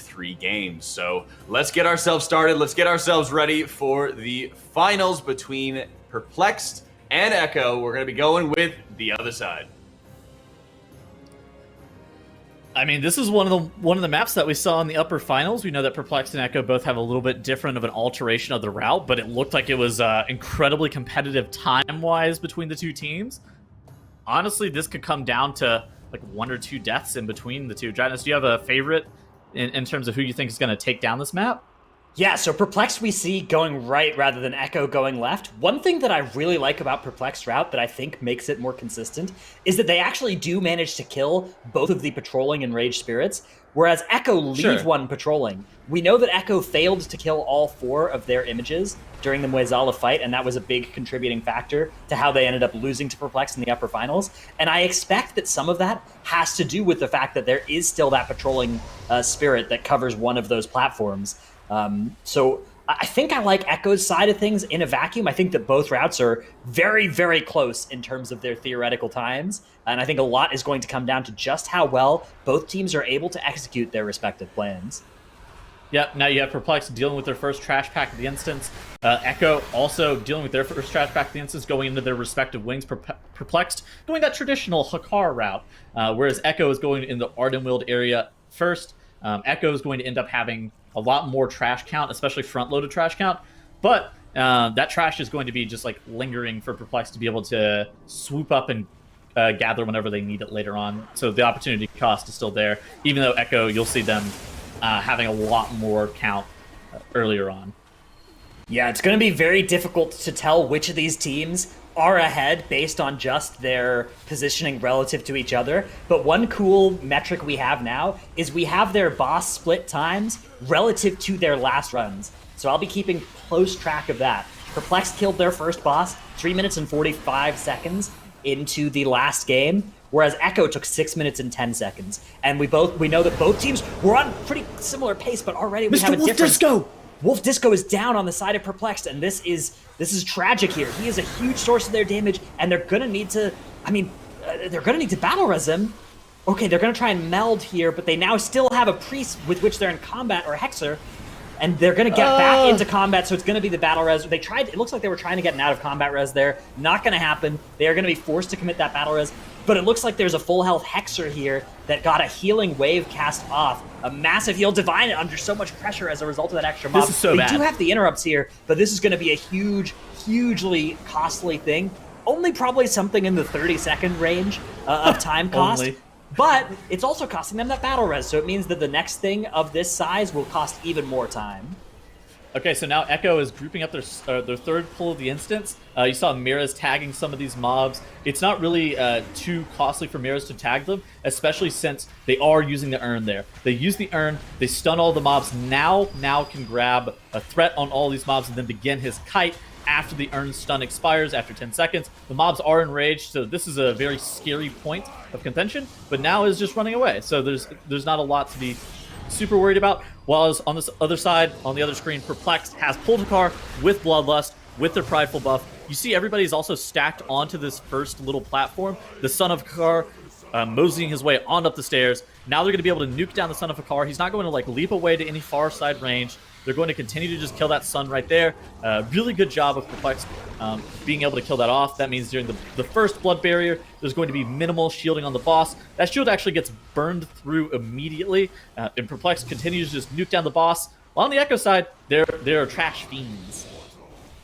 3 games. So let's get ourselves started. Let's get ourselves ready for the finals between Perplexed and Echo. We're going to be going with the other side. I mean, this is one of the maps that we saw in the upper finals. We know that Perplexed and Echo both have a little bit different of an alteration of the route, but it looked like it was incredibly competitive time-wise between the two teams. Honestly, this could come down to like 1 or 2 deaths in between the two. Giannis, do you have a favorite in terms of who you think is going to take down this map? Yeah, so Perplexed we see going right rather than Echo going left. One thing that I really like about Perplexed route that I think makes it more consistent is that they actually do manage to kill both of the patrolling and rage spirits, whereas Echo leave one patrolling. We know that Echo failed to kill all 4 of their images during the Mueh'zala fight, and that was a big contributing factor to how they ended up losing to Perplexed in the upper finals. And I expect that some of that has to do with the fact that there is still that patrolling spirit that covers one of those platforms. So I think I like Echo's side of things in a vacuum. I think that both routes are very, very close in terms of their theoretical times. And I think a lot is going to come down to just how well both teams are able to execute their respective plans. Yep, now you have Perplexed dealing with their first trash pack of the instance. Echo also dealing with their first trash pack of the instance, going into their respective wings. Perplexed going that traditional Hakkar route, whereas Echo is going in the Ardenweald area first. Echo is going to end up having a lot more trash count, especially front-loaded trash count. But that trash is going to be just like lingering for Perplexed to be able to swoop up and gather whenever they need it later on. So the opportunity cost is still there, even though Echo, you'll see them having a lot more count earlier on. Yeah, it's going to be very difficult to tell which of these teams are ahead based on just their positioning relative to each other. But one cool metric we have now is we have their boss split times relative to their last runs. So I'll be keeping close track of that. Perplexed killed their first boss 3 minutes and 45 seconds into the last game, whereas Echo took 6 minutes and 10 seconds. And we know that both teams were on pretty similar pace, but already we have a difference. Wolf Disco is down on the side of Perplexed, and this is tragic here. He is a huge source of their damage, and they're gonna need to, they're gonna need to battle res him. Okay, they're gonna try and meld here, but they now still have a priest with which they're in combat, or Hexer, and they're gonna get back into combat, so it's gonna be the battle res. It looks like they were trying to get an out of combat res there. Not gonna happen. They are gonna be forced to commit that battle res, but it looks like there's a full health Hexer here that got a healing wave cast off. A massive heal. Divine under so much pressure as a result of that extra mob. This is so bad. They do have the interrupts here, but this is gonna be a hugely costly thing. Only probably something in the 30-second range of time cost. Only. But it's also costing them that battle res, so it means that the next thing of this size will cost even more time. Okay, so now Echo is grouping up their third pull of the instance. You saw Miraz tagging some of these mobs. It's not really too costly for Miraz to tag them, especially since they are using the urn there. They use the urn, they stun all the mobs, now can grab a threat on all these mobs and then begin his kite after the urn stun expires after 10 seconds. The mobs are enraged, so this is a very scary point of contention, but now is just running away. So there's not a lot to be super worried about. While on this other side, on the other screen, Perplexed has pulled Hakkar with Bloodlust, with their Prideful buff. You see everybody's also stacked onto this first little platform. The Son of Hakkar moseying his way on up the stairs. Now they're going to be able to nuke down the Son of Hakkar. He's not going to like leap away to any far side range. They're going to continue to just kill that Sun right there. Really good job of Perplexed being able to kill that off. That means during the first Blood Barrier, there's going to be minimal shielding on the boss. That shield actually gets burned through immediately, and Perplexed continues to just nuke down the boss. While on the Echo side, they're trash fiends.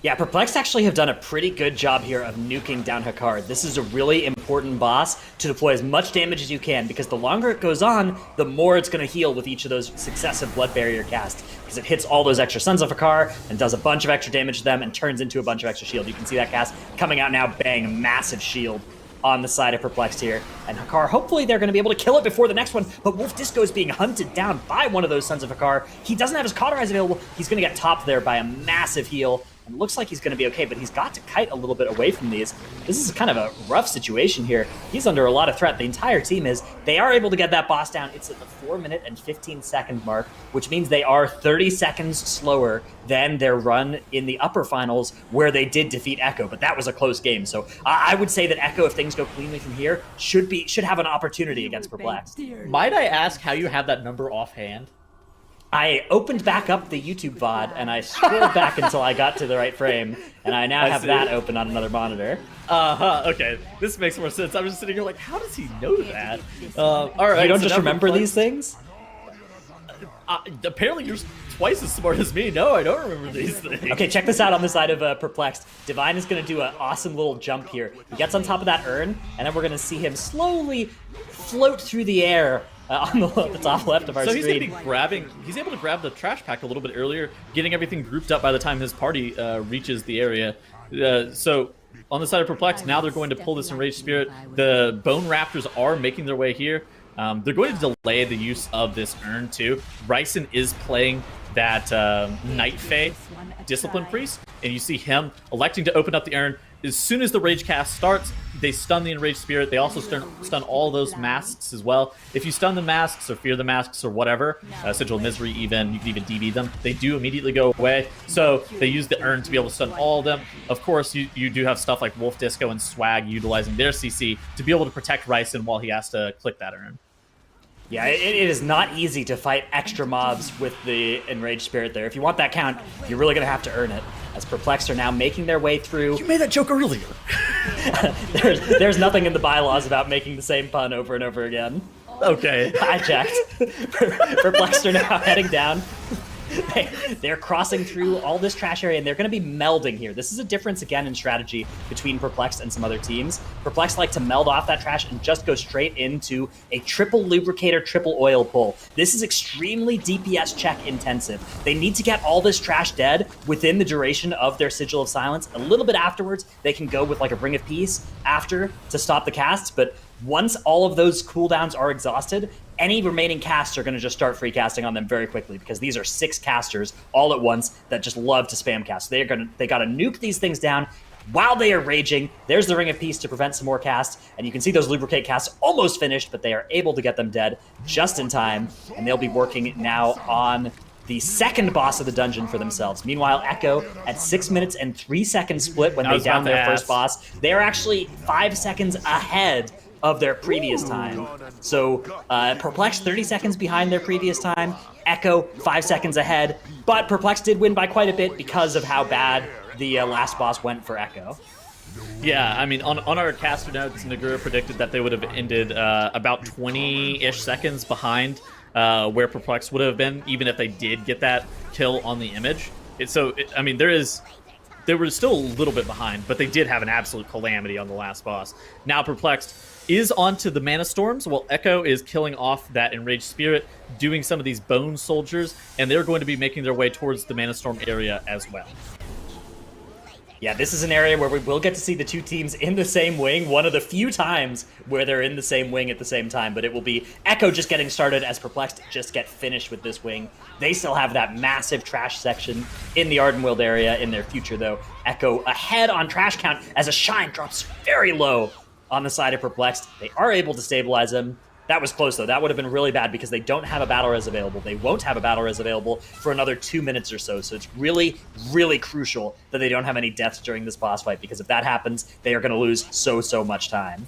Yeah, Perplexed actually have done a pretty good job here of nuking down Hakkar. This is a really important boss to deploy as much damage as you can, because the longer it goes on, the more it's going to heal with each of those successive Blood Barrier casts, because it hits all those extra Sons of Hakkar and does a bunch of extra damage to them and turns into a bunch of extra shield. You can see that cast coming out now, bang, a massive shield on the side of Perplexed here. And Hakkar, hopefully they're going to be able to kill it before the next one, but Wolf Disco is being hunted down by one of those Sons of Hakkar. He doesn't have his Cauterize available. He's going to get topped there by a massive heal. And looks like he's going to be okay, but he's got to kite a little bit away from these. This is kind of a rough situation here. He's under a lot of threat. The entire team is. They are able to get that boss down. It's at the 4-minute and 15-second mark, which means they are 30 seconds slower than their run in the upper finals where they did defeat Echo, but that was a close game. So I would say that Echo, if things go cleanly from here, should have an opportunity against Perplexed. Might I ask how you have that number offhand? I opened back up the YouTube VOD and I scrolled back until I got to the right frame, and I now have that open on another monitor. Okay, this makes more sense. I was just sitting here like, how does he know that? All right, You don't just remember these things? Apparently you're twice as smart as me. No, I don't remember these things. Okay, check this out on the side of Perplexed. Divine is going to do an awesome little jump here. He gets on top of that urn, and then we're going to see him slowly float through the air on the top left of our So screen. he's going to be grabbing, he's able to grab the trash pack a little bit earlier, getting everything grouped up by the time his party reaches the area. So on the side of Perplexed, now they're going to pull this Enraged Spirit. The Bone Raptors are making their way here. They're going to delay the use of this urn too. Ryson is playing that Night Fae Discipline Priest, and you see him electing to open up the urn. As soon as the Rage cast starts, they stun the Enraged Spirit. They also stun all those masks as well. If you stun the masks or fear the masks or whatever, Sigil of Misery even, you can even DB them. They do immediately go away. So they use the urn to be able to stun all of them. Of course, you do have stuff like Wolf Disco and Swag utilizing their CC to be able to protect Ryson while he has to click that urn. Yeah, it is not easy to fight extra mobs with the Enraged Spirit there. If you want that count, you're really going to have to earn it. As Perplexed are now making their way through. You made that joke earlier. there's nothing in the bylaws about making the same pun over and over again. Okay. I checked. Perplexed are now heading down. They're crossing through all this trash area, and they're going to be melding here. This is a difference, again, in strategy between Perplexed and some other teams. Perplexed like to meld off that trash and just go straight into a triple lubricator, triple oil pull. This is extremely DPS check intensive. They need to get all this trash dead within the duration of their Sigil of Silence. A little bit afterwards, they can go with like a Ring of Peace after to stop the casts, but once all of those cooldowns are exhausted, any remaining casts are going to just start free casting on them very quickly, because these are 6 casters all at once that just love to spam cast. They got to nuke these things down while they are raging. There's the Ring of Peace to prevent some more casts, and you can see those lubricate casts almost finished, but they are able to get them dead just in time, and they'll be working now on the second boss of the dungeon for themselves. Meanwhile, Echo at 6 minutes and 3 seconds split when they down their first boss. They're actually 5 seconds ahead of their previous time. So Perplexed 30 seconds behind their previous time, Echo 5 seconds ahead, but Perplexed did win by quite a bit because of how bad the last boss went for Echo. Yeah, I mean, on our caster notes, Nagura predicted that they would have ended about 20-ish seconds behind where Perplexed would have been, even if they did get that kill on the image. I mean, they were still a little bit behind, but they did have an absolute calamity on the last boss. Now Perplexed is onto the Manastorms, while Echo is killing off that Enraged Spirit, doing some of these Bone Soldiers, and they're going to be making their way towards the Manastorm area as well. Yeah, this is an area where we will get to see the two teams in the same wing, one of the few times where they're in the same wing at the same time, but it will be Echo just getting started as Perplexed just get finished with this wing. They still have that massive trash section in the Ardenweald area in their future, though. Echo ahead on trash count as a Shine drops very low on the side of Perplexed. They are able to stabilize him. That was close, though. That would have been really bad because they don't have a battle res available. They won't have a battle res available for another 2 minutes or so. So it's really, really crucial that they don't have any deaths during this boss fight, because if that happens, they are going to lose so much time.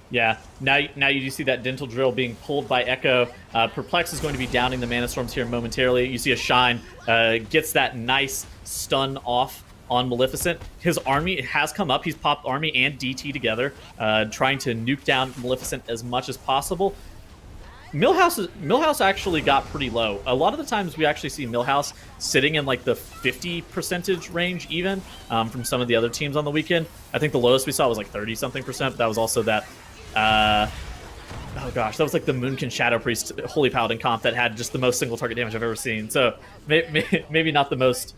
Yeah, now you do see that Dental Drill being pulled by Echo. Perplex is going to be downing the Manastorms here momentarily. You see a Shine gets that nice stun off on Maleficent. His army has come up. He's popped army and DT together, trying to nuke down Maleficent as much as possible. Millhouse actually got pretty low. A lot of the times we actually see Millhouse sitting in like the 50% range even from some of the other teams on the weekend. I think the lowest we saw was like 30-something%, but that was also that oh gosh, that was like the Moonkin Shadow Priest Holy Paladin comp that had just the most single target damage I've ever seen. So maybe not the most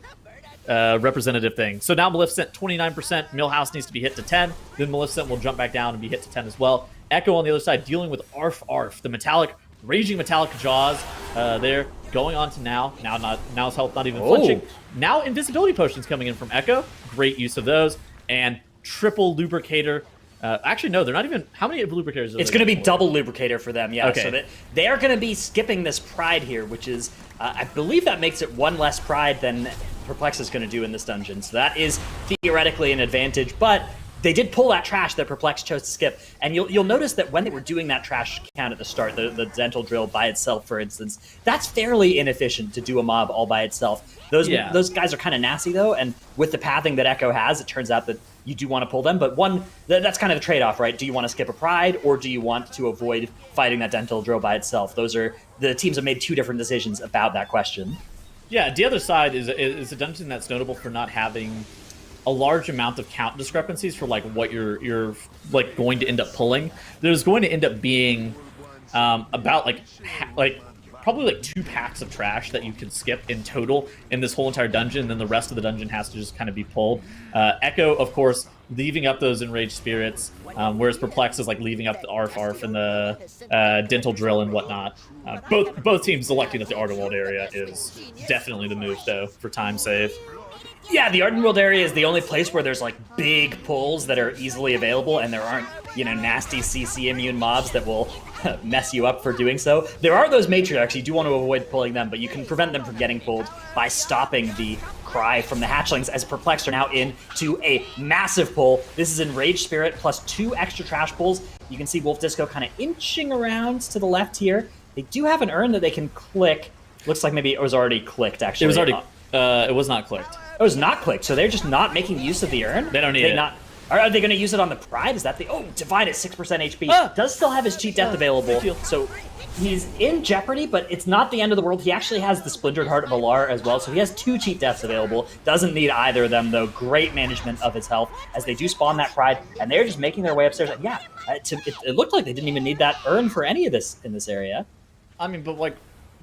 representative thing. So now Maleficent 29%, Millhouse needs to be hit to 10, then Maleficent will jump back down and be hit to 10 as well. Echo on the other side dealing with Arf, the metallic, raging metallic jaws there, going on to Now's health not even flinching. Now invisibility potions coming in from Echo, great use of those, and triple lubricator. Actually, no, they're not even. How many lubricators? It's going to be double lubricator for them, yeah. Okay. So that they are going to be skipping this pride here, which is, I believe that makes it one less pride than Perplex is going to do in this dungeon. So that is theoretically an advantage, but they did pull that trash that Perplexed chose to skip. And you'll notice that when they were doing that trash count at the start, the dental drill by itself, for instance, that's fairly inefficient to do a mob all by itself. Those guys are kind of nasty, though, and with the pathing that Echo has, it turns out that you do want to pull them. But that's kind of the trade-off, right? Do you want to skip a Pride, or do you want to avoid fighting that dental drill by itself? The teams have made two different decisions about that question. Yeah, the other side is a dungeon that's notable for not having a large amount of count discrepancies for like what you're like going to end up pulling. There's going to end up being about like probably like 2 packs of trash that you can skip in total in this whole entire dungeon, and then the rest of the dungeon has to just kind of be pulled. Echo, of course, leaving up those Enraged Spirits, whereas Perplexed is like leaving up the Arf and the Dental Drill and whatnot. Both teams selecting at the Ardenweald area is definitely the move, though, for time save. Yeah, the Ardenweald area is the only place where there's like big pulls that are easily available, and there aren't, nasty CC immune mobs that will mess you up for doing so. There are those matriarchs, you do want to avoid pulling them, but you can prevent them from getting pulled by stopping the cry from the hatchlings, as Perplexed are now into a massive pull. This is Enraged Spirit plus 2 extra trash pulls. You can see Wolf Disco kind of inching around to the left here. They do have an urn that they can click. Looks like maybe it was already clicked, actually. It was already, it was not clicked. It was not clicked, so they're just not making use of the urn? They don't need it. Are they going to use it on the Pride? Is that the... Oh, Divine at 6% HP. Does still have his cheat death available, so he's in jeopardy, but it's not the end of the world. He actually has the Splintered Heart of Alar as well, so he has 2 cheat deaths available. Doesn't need either of them, though. Great management of his health as they do spawn that Pride, and they're just making their way upstairs. And yeah, it looked like they didn't even need that urn for any of this in this area. I mean, but like,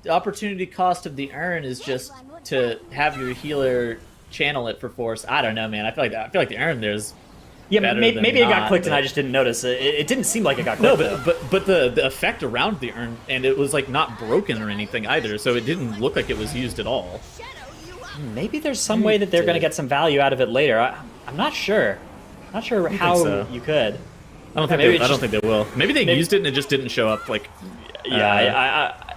the opportunity cost of the urn is just to have your healer channel it for force. I don't know, man. I feel like the urn there's maybe it got clicked and I just didn't notice. It didn't seem like it got clicked. No, but the effect around the urn, and it was like not broken or anything either, so it didn't look like it was used at all. Maybe there's some way that they're going to get some value out of it later. I'm not sure. Not sure how you could. I don't think they will. Maybe they used it and it just didn't show up. Like,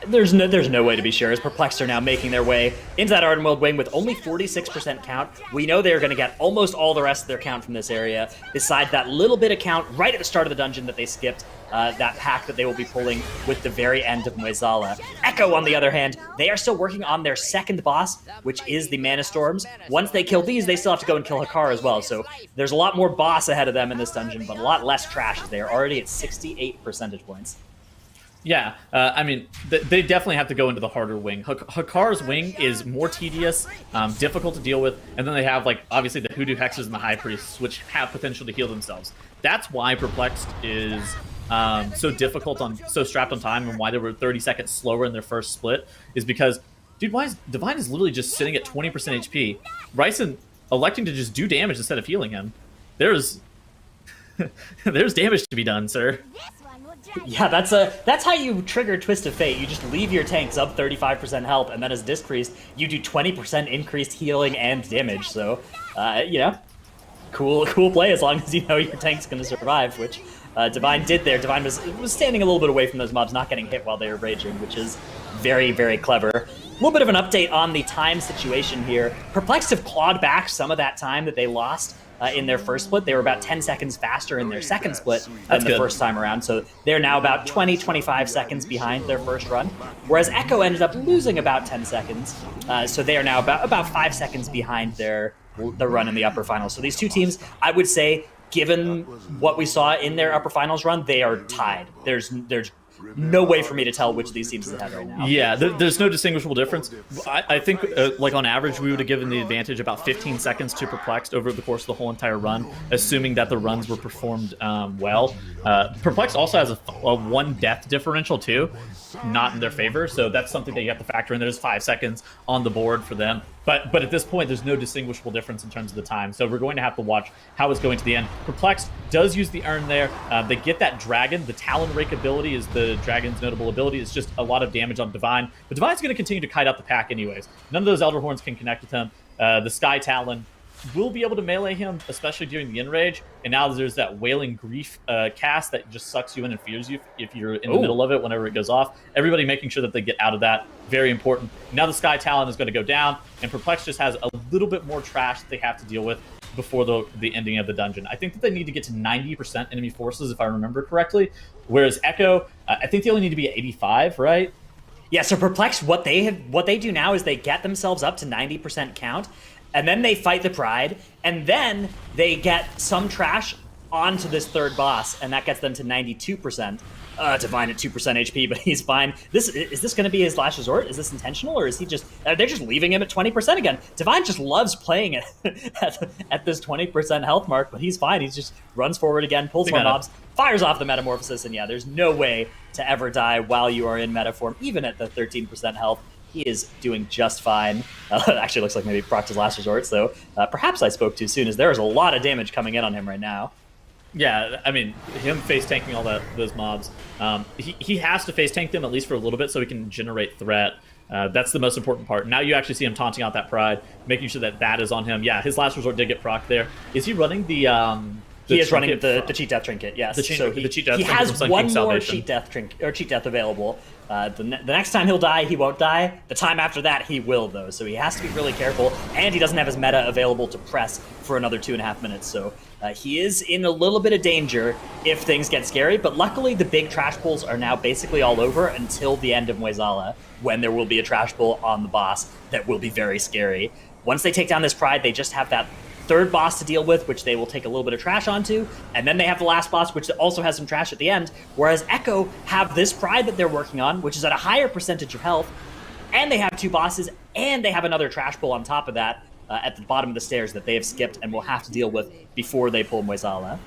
there's no way to be sure, as Perplexed are now making their way into that Ardenweald wing with only 46% count. We know they're going to get almost all the rest of their count from this area, besides that little bit of count right at the start of the dungeon that they skipped, that pack that they will be pulling with the very end of Mueh'zala. Echo, on the other hand, they are still working on their second boss, which is the Manastorms. Once they kill these, they still have to go and kill Hakkar as well, so there's a lot more boss ahead of them in this dungeon, but a lot less trash, as they are already at 68 percentage points. Yeah, I mean, they definitely have to go into the harder wing. Hakkar's wing is more tedious, difficult to deal with, and then they have, like, obviously the Hoodoo Hexers and the High Priests, which have potential to heal themselves. That's why Perplexed is so difficult, so strapped on time, and why they were 30 seconds slower in their first split, is because, dude, Divine is literally just sitting at 20% HP. Bryson electing to just do damage instead of healing him. There's damage to be done, sir. Yeah, that's how you trigger Twist of Fate. You just leave your tanks up 35% health, and then as Disc Priest, you do 20% increased healing and damage. So, cool play as long as you know your tank's going to survive, which Divine did there. Divine was standing a little bit away from those mobs, not getting hit while they were raging, which is very, very clever. A little bit of an update on the time situation here. Perplexed have clawed back some of that time that they lost in their first split. They were about 10 seconds faster in their second split than the first time around, so they're now about 20-25 seconds behind their first run, whereas Echo ended up losing about 10 seconds, so they are now about 5 seconds behind the run in the upper finals. So these two teams, I would say, given what we saw in their upper finals run, they are tied. There's no way for me to tell which of these teams is ahead right now. Yeah, there's no distinguishable difference. I think, like, on average, we would have given the advantage about 15 seconds to Perplexed over the course of the whole entire run, assuming that the runs were performed well. Perplexed also has a 1 death differential, too, not in their favor, so that's something that you have to factor in. There's 5 seconds on the board for them. But at this point, there's no distinguishable difference in terms of the time, so we're going to have to watch how it's going to the end. Perplexed does use the urn there. They get that dragon. The Talon Rake ability is the dragon's notable ability. It's just a lot of damage on Divine. But Divine's going to continue to kite out the pack anyways. None of those Elder Horns can connect with him. The Sky Talon will be able to melee him, especially during the Enrage. And now there's that Wailing Grief cast that just sucks you in and fears you if you're in the middle of it whenever it goes off. Everybody making sure that they get out of that. Very important. Now the Sky Talon is going to go down, and Perplex just has a little bit more trash that they have to deal with. before the ending of the dungeon. I think that they need to get to 90% enemy forces, if I remember correctly, whereas Echo, I think they only need to be at 85, right? Yeah, so Perplexed, what they do now is they get themselves up to 90% count, and then they fight the Pride, and then they get some trash onto this third boss, and that gets them to 92%. Divine at 2% HP, but he's fine. Is this going to be his last resort? Is this intentional, or is he just? They're just leaving him at 20% again. Divine just loves playing it at this 20% health mark, but he's fine. He just runs forward again, pulls more mobs, fires off the Metamorphosis, and yeah, there's no way to ever die while you are in meta form, even at the 13% health. He is doing just fine. It actually looks like maybe procced his last resort, so perhaps I spoke too soon, as there is a lot of damage coming in on him right now. Yeah, I mean, him face tanking all those mobs, he has to face tank them at least for a little bit so he can generate threat. That's the most important part. Now you actually see him taunting out that Pride, making sure that is on him. Yeah, his last resort did get procced there. Is he running the he is running the cheat death trinket. Yes, the cheat death. He trinket has from one King's more Salvation. cheat death trinket or cheat death available. The next time he'll die, he won't die. The time after that, he will though. So he has to be really careful, and he doesn't have his meta available to press for another 2.5 minutes. So he is in a little bit of danger if things get scary. But luckily, the big trash pulls are now basically all over until the end of Mueh'zala, when there will be a trash pull on the boss that will be very scary. Once they take down this Pride, they just have that third boss to deal with, which they will take a little bit of trash onto, and then they have the last boss, which also has some trash at the end, whereas Echo have this Pride that they're working on, which is at a higher percentage of health, and they have two bosses, and they have another trash pull on top of that at the bottom of the stairs that they have skipped and will have to deal with before they pull Mueh'zala.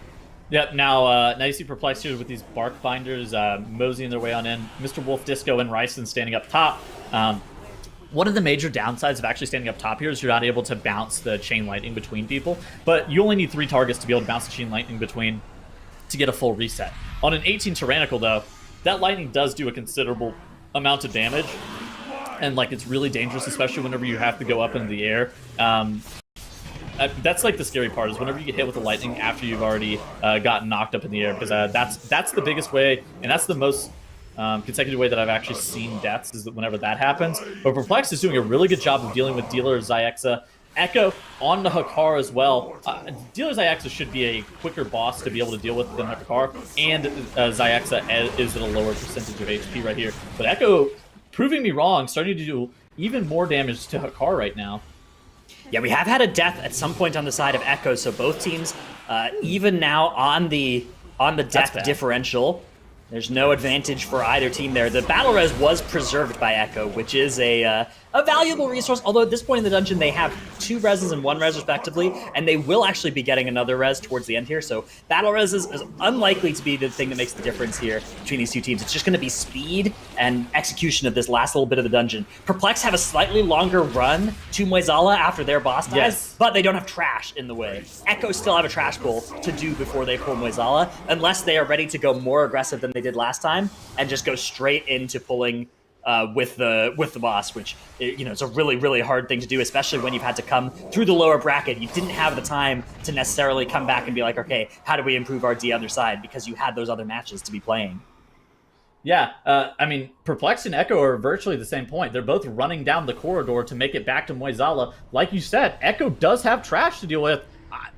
Yep, now you see Perplexed here with these Bark Binders moseying their way on in. Mr. Wolf, Disco, and Ryson standing up top. One of the major downsides of actually standing up top here is you're not able to bounce the Chain Lightning between people, but you only need 3 targets to be able to bounce the Chain Lightning between to get a full reset. On an 18 Tyrannical, though, that Lightning does do a considerable amount of damage, and it's really dangerous, especially whenever you have to go up into the air. That's the scary part, is whenever you get hit with the Lightning after you've already gotten knocked up in the air, because that's the biggest way, and that's the most consecutive way that I've actually seen deaths, is that whenever that happens. But Perplexed is doing a really good job of dealing with Dealer Xy'exa. Echo on the Hakkar as well. Dealer Xy'exa should be a quicker boss to be able to deal with than Hakkar, and Xy'exa is at a lower percentage of HP right here. But Echo, proving me wrong, starting to do even more damage to Hakkar right now. Yeah, we have had a death at some point on the side of Echo, so both teams even now on the death differential. There's no advantage for either team there. The battle res was preserved by Echo, which is a valuable resource, although at this point in the dungeon they have 2 reses and 1 res respectively, and they will actually be getting another res towards the end here, so battle res is unlikely to be the thing that makes the difference here between these two teams. It's just going to be speed and execution of this last little bit of the dungeon. Perplex have a slightly longer run to Mueh'zala after their boss dies, but they don't have trash in the way. Echo still have a trash pull to do before they pull Mueh'zala, unless they are ready to go more aggressive than they did last time and just go straight into pulling with the boss, which it's a really, really hard thing to do, especially when you've had to come through the lower bracket. You didn't have the time to necessarily come back and be like, okay, how do we improve our D other side, because you had those other matches to be playing. Yeah, I mean, Perplexed and Echo are virtually the same point. They're both running down the corridor to make it back to Mueh'zala. Like you said, Echo does have trash to deal with.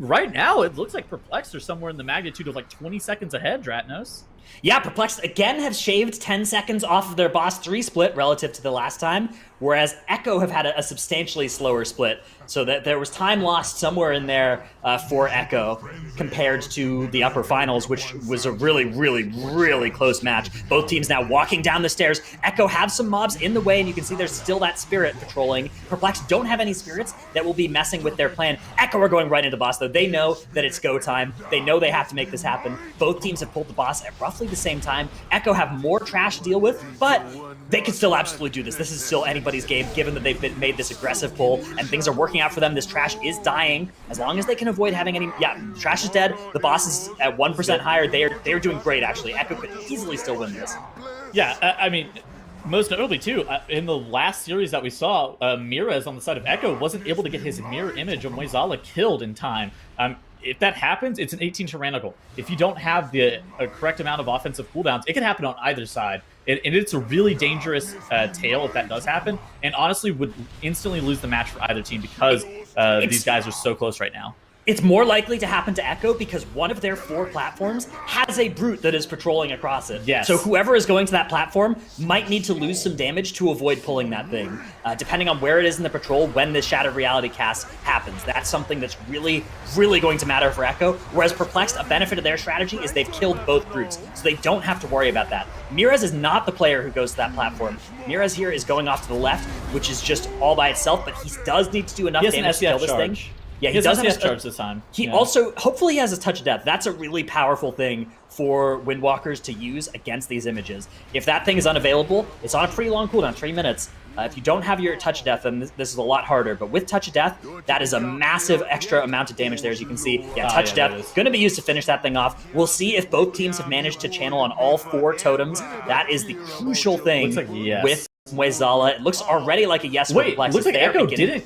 Right now, it looks like Perplexed are somewhere in the magnitude of 20 seconds ahead, Dratnos. Yeah, Perplexed again have shaved 10 seconds off of their boss 3 split relative to the last time, whereas Echo have had a substantially slower split, so that there was time lost somewhere in there for Echo compared to the upper finals, which was a really, really, really close match. Both teams now walking down the stairs. Echo have some mobs in the way, and you can see there's still that spirit patrolling. Perplexed don't have any spirits that will be messing with their plan. Echo are going right into boss, though. They know that it's go time. They know they have to make this happen. Both teams have pulled the boss at roughly the same time. Echo have more trash to deal with, but they can still absolutely do this. This is still anybody's game, given that they've made this aggressive pull and things are working out for them. This trash is dying. As long as they can avoid having any... Yeah, trash is dead. The boss is at 1% higher. They're doing great, actually. Echo could easily still win this. Yeah, I mean, most notably, too, in the last series that we saw, Mirez on the side of Echo wasn't able to get his mirror image of Mueh'zala killed in time. If that happens, it's an 18 Tyrannical. If you don't have the correct amount of offensive cooldowns, it can happen on either side. And it's a really dangerous tale if that does happen, and honestly would instantly lose the match for either team because these guys are so close right now. It's more likely to happen to Echo because one of their 4 platforms has a brute that is patrolling across it. Yes. So whoever is going to that platform might need to lose some damage to avoid pulling that thing, depending on where it is in the patrol when this Shattered Reality cast happens. That's something that's really, really going to matter for Echo. Whereas Perplexed, a benefit of their strategy is they've killed both brutes, so they don't have to worry about that. Mirez is not the player who goes to that platform. Mirez here is going off to the left, which is just all by itself, but he does need to do enough damage to kill this thing. Yeah, he does have a charge this time. He also, hopefully he has a touch of death. That's a really powerful thing for Windwalkers to use against these images. If that thing is unavailable, it's on a pretty long cooldown, 3 minutes. If you don't have your touch of death, then this is a lot harder. But with touch of death, that is a massive extra amount of damage there, as you can see. Yeah, touch of death going to be used to finish that thing off. We'll see if both teams have managed to channel on all 4 totems. That is the crucial thing with Mueh'zala. It looks already like a yes. Wait, looks like Echo didn't.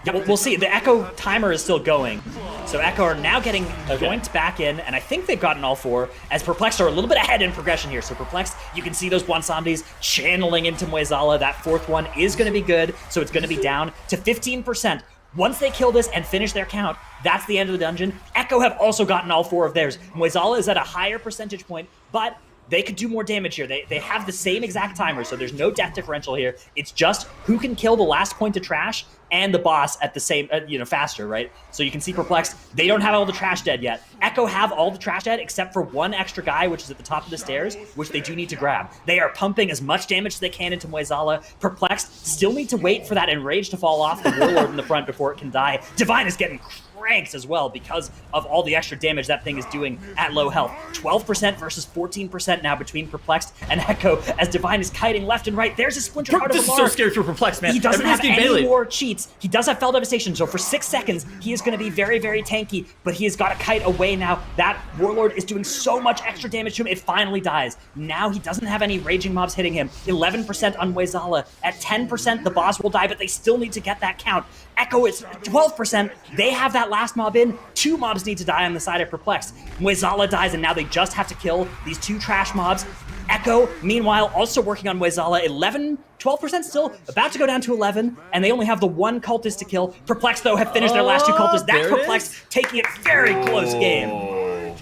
Yeah, we'll see. The Echo timer is still going. So Echo are now getting joined back in, and I think they've gotten all 4, as Perplexed are a little bit ahead in progression here. So Perplexed, you can see those Bwonsamdis channeling into Mueh'zala. That 4th one is going to be good, so it's going to be down to 15%. Once they kill this and finish their count, that's the end of the dungeon. Echo have also gotten all 4 of theirs. Mueh'zala is at a higher percentage point, but they could do more damage here. They have the same exact timer, so there's no death differential here. It's just who can kill the last point of trash and the boss at the same, faster, right? So you can see Perplexed, they don't have all the trash dead yet. Echo have all the trash dead except for 1 extra guy, which is at the top of the stairs, which they do need to grab. They are pumping as much damage as they can into Mueh'zala. Perplexed still need to wait for that Enrage to fall off the Warlord in the front before it can die. Divine is getting cranked as well because of all the extra damage that thing is doing at low health. 12% versus 14% now between Perplexed and Echo as Divine is kiting left and right. There's a Splinter Heart of This is Alarm. so scary for Perplexed, man. He doesn't have any melee. more cheats. He does have Fell Devastation, so for 6 seconds, he is going to be very, very tanky, but he has got a kite away now. That Warlord is doing so much extra damage to him, it finally dies. Now he doesn't have any raging mobs hitting him. 11% on Mueh'zala. At 10%, the boss will die, but they still need to get that count. Echo is 12%. They have that last mob in. 2 mobs need to die on the side of Perplexed. Mueh'zala dies, and now they just have to kill these 2 trash mobs. Echo, meanwhile, also working on Mueh'zala. 12% still, about to go down to 11, and they only have the 1 cultist to kill. Perplexed, though, have finished their last 2 cultists. That's Perplexed taking it very close game.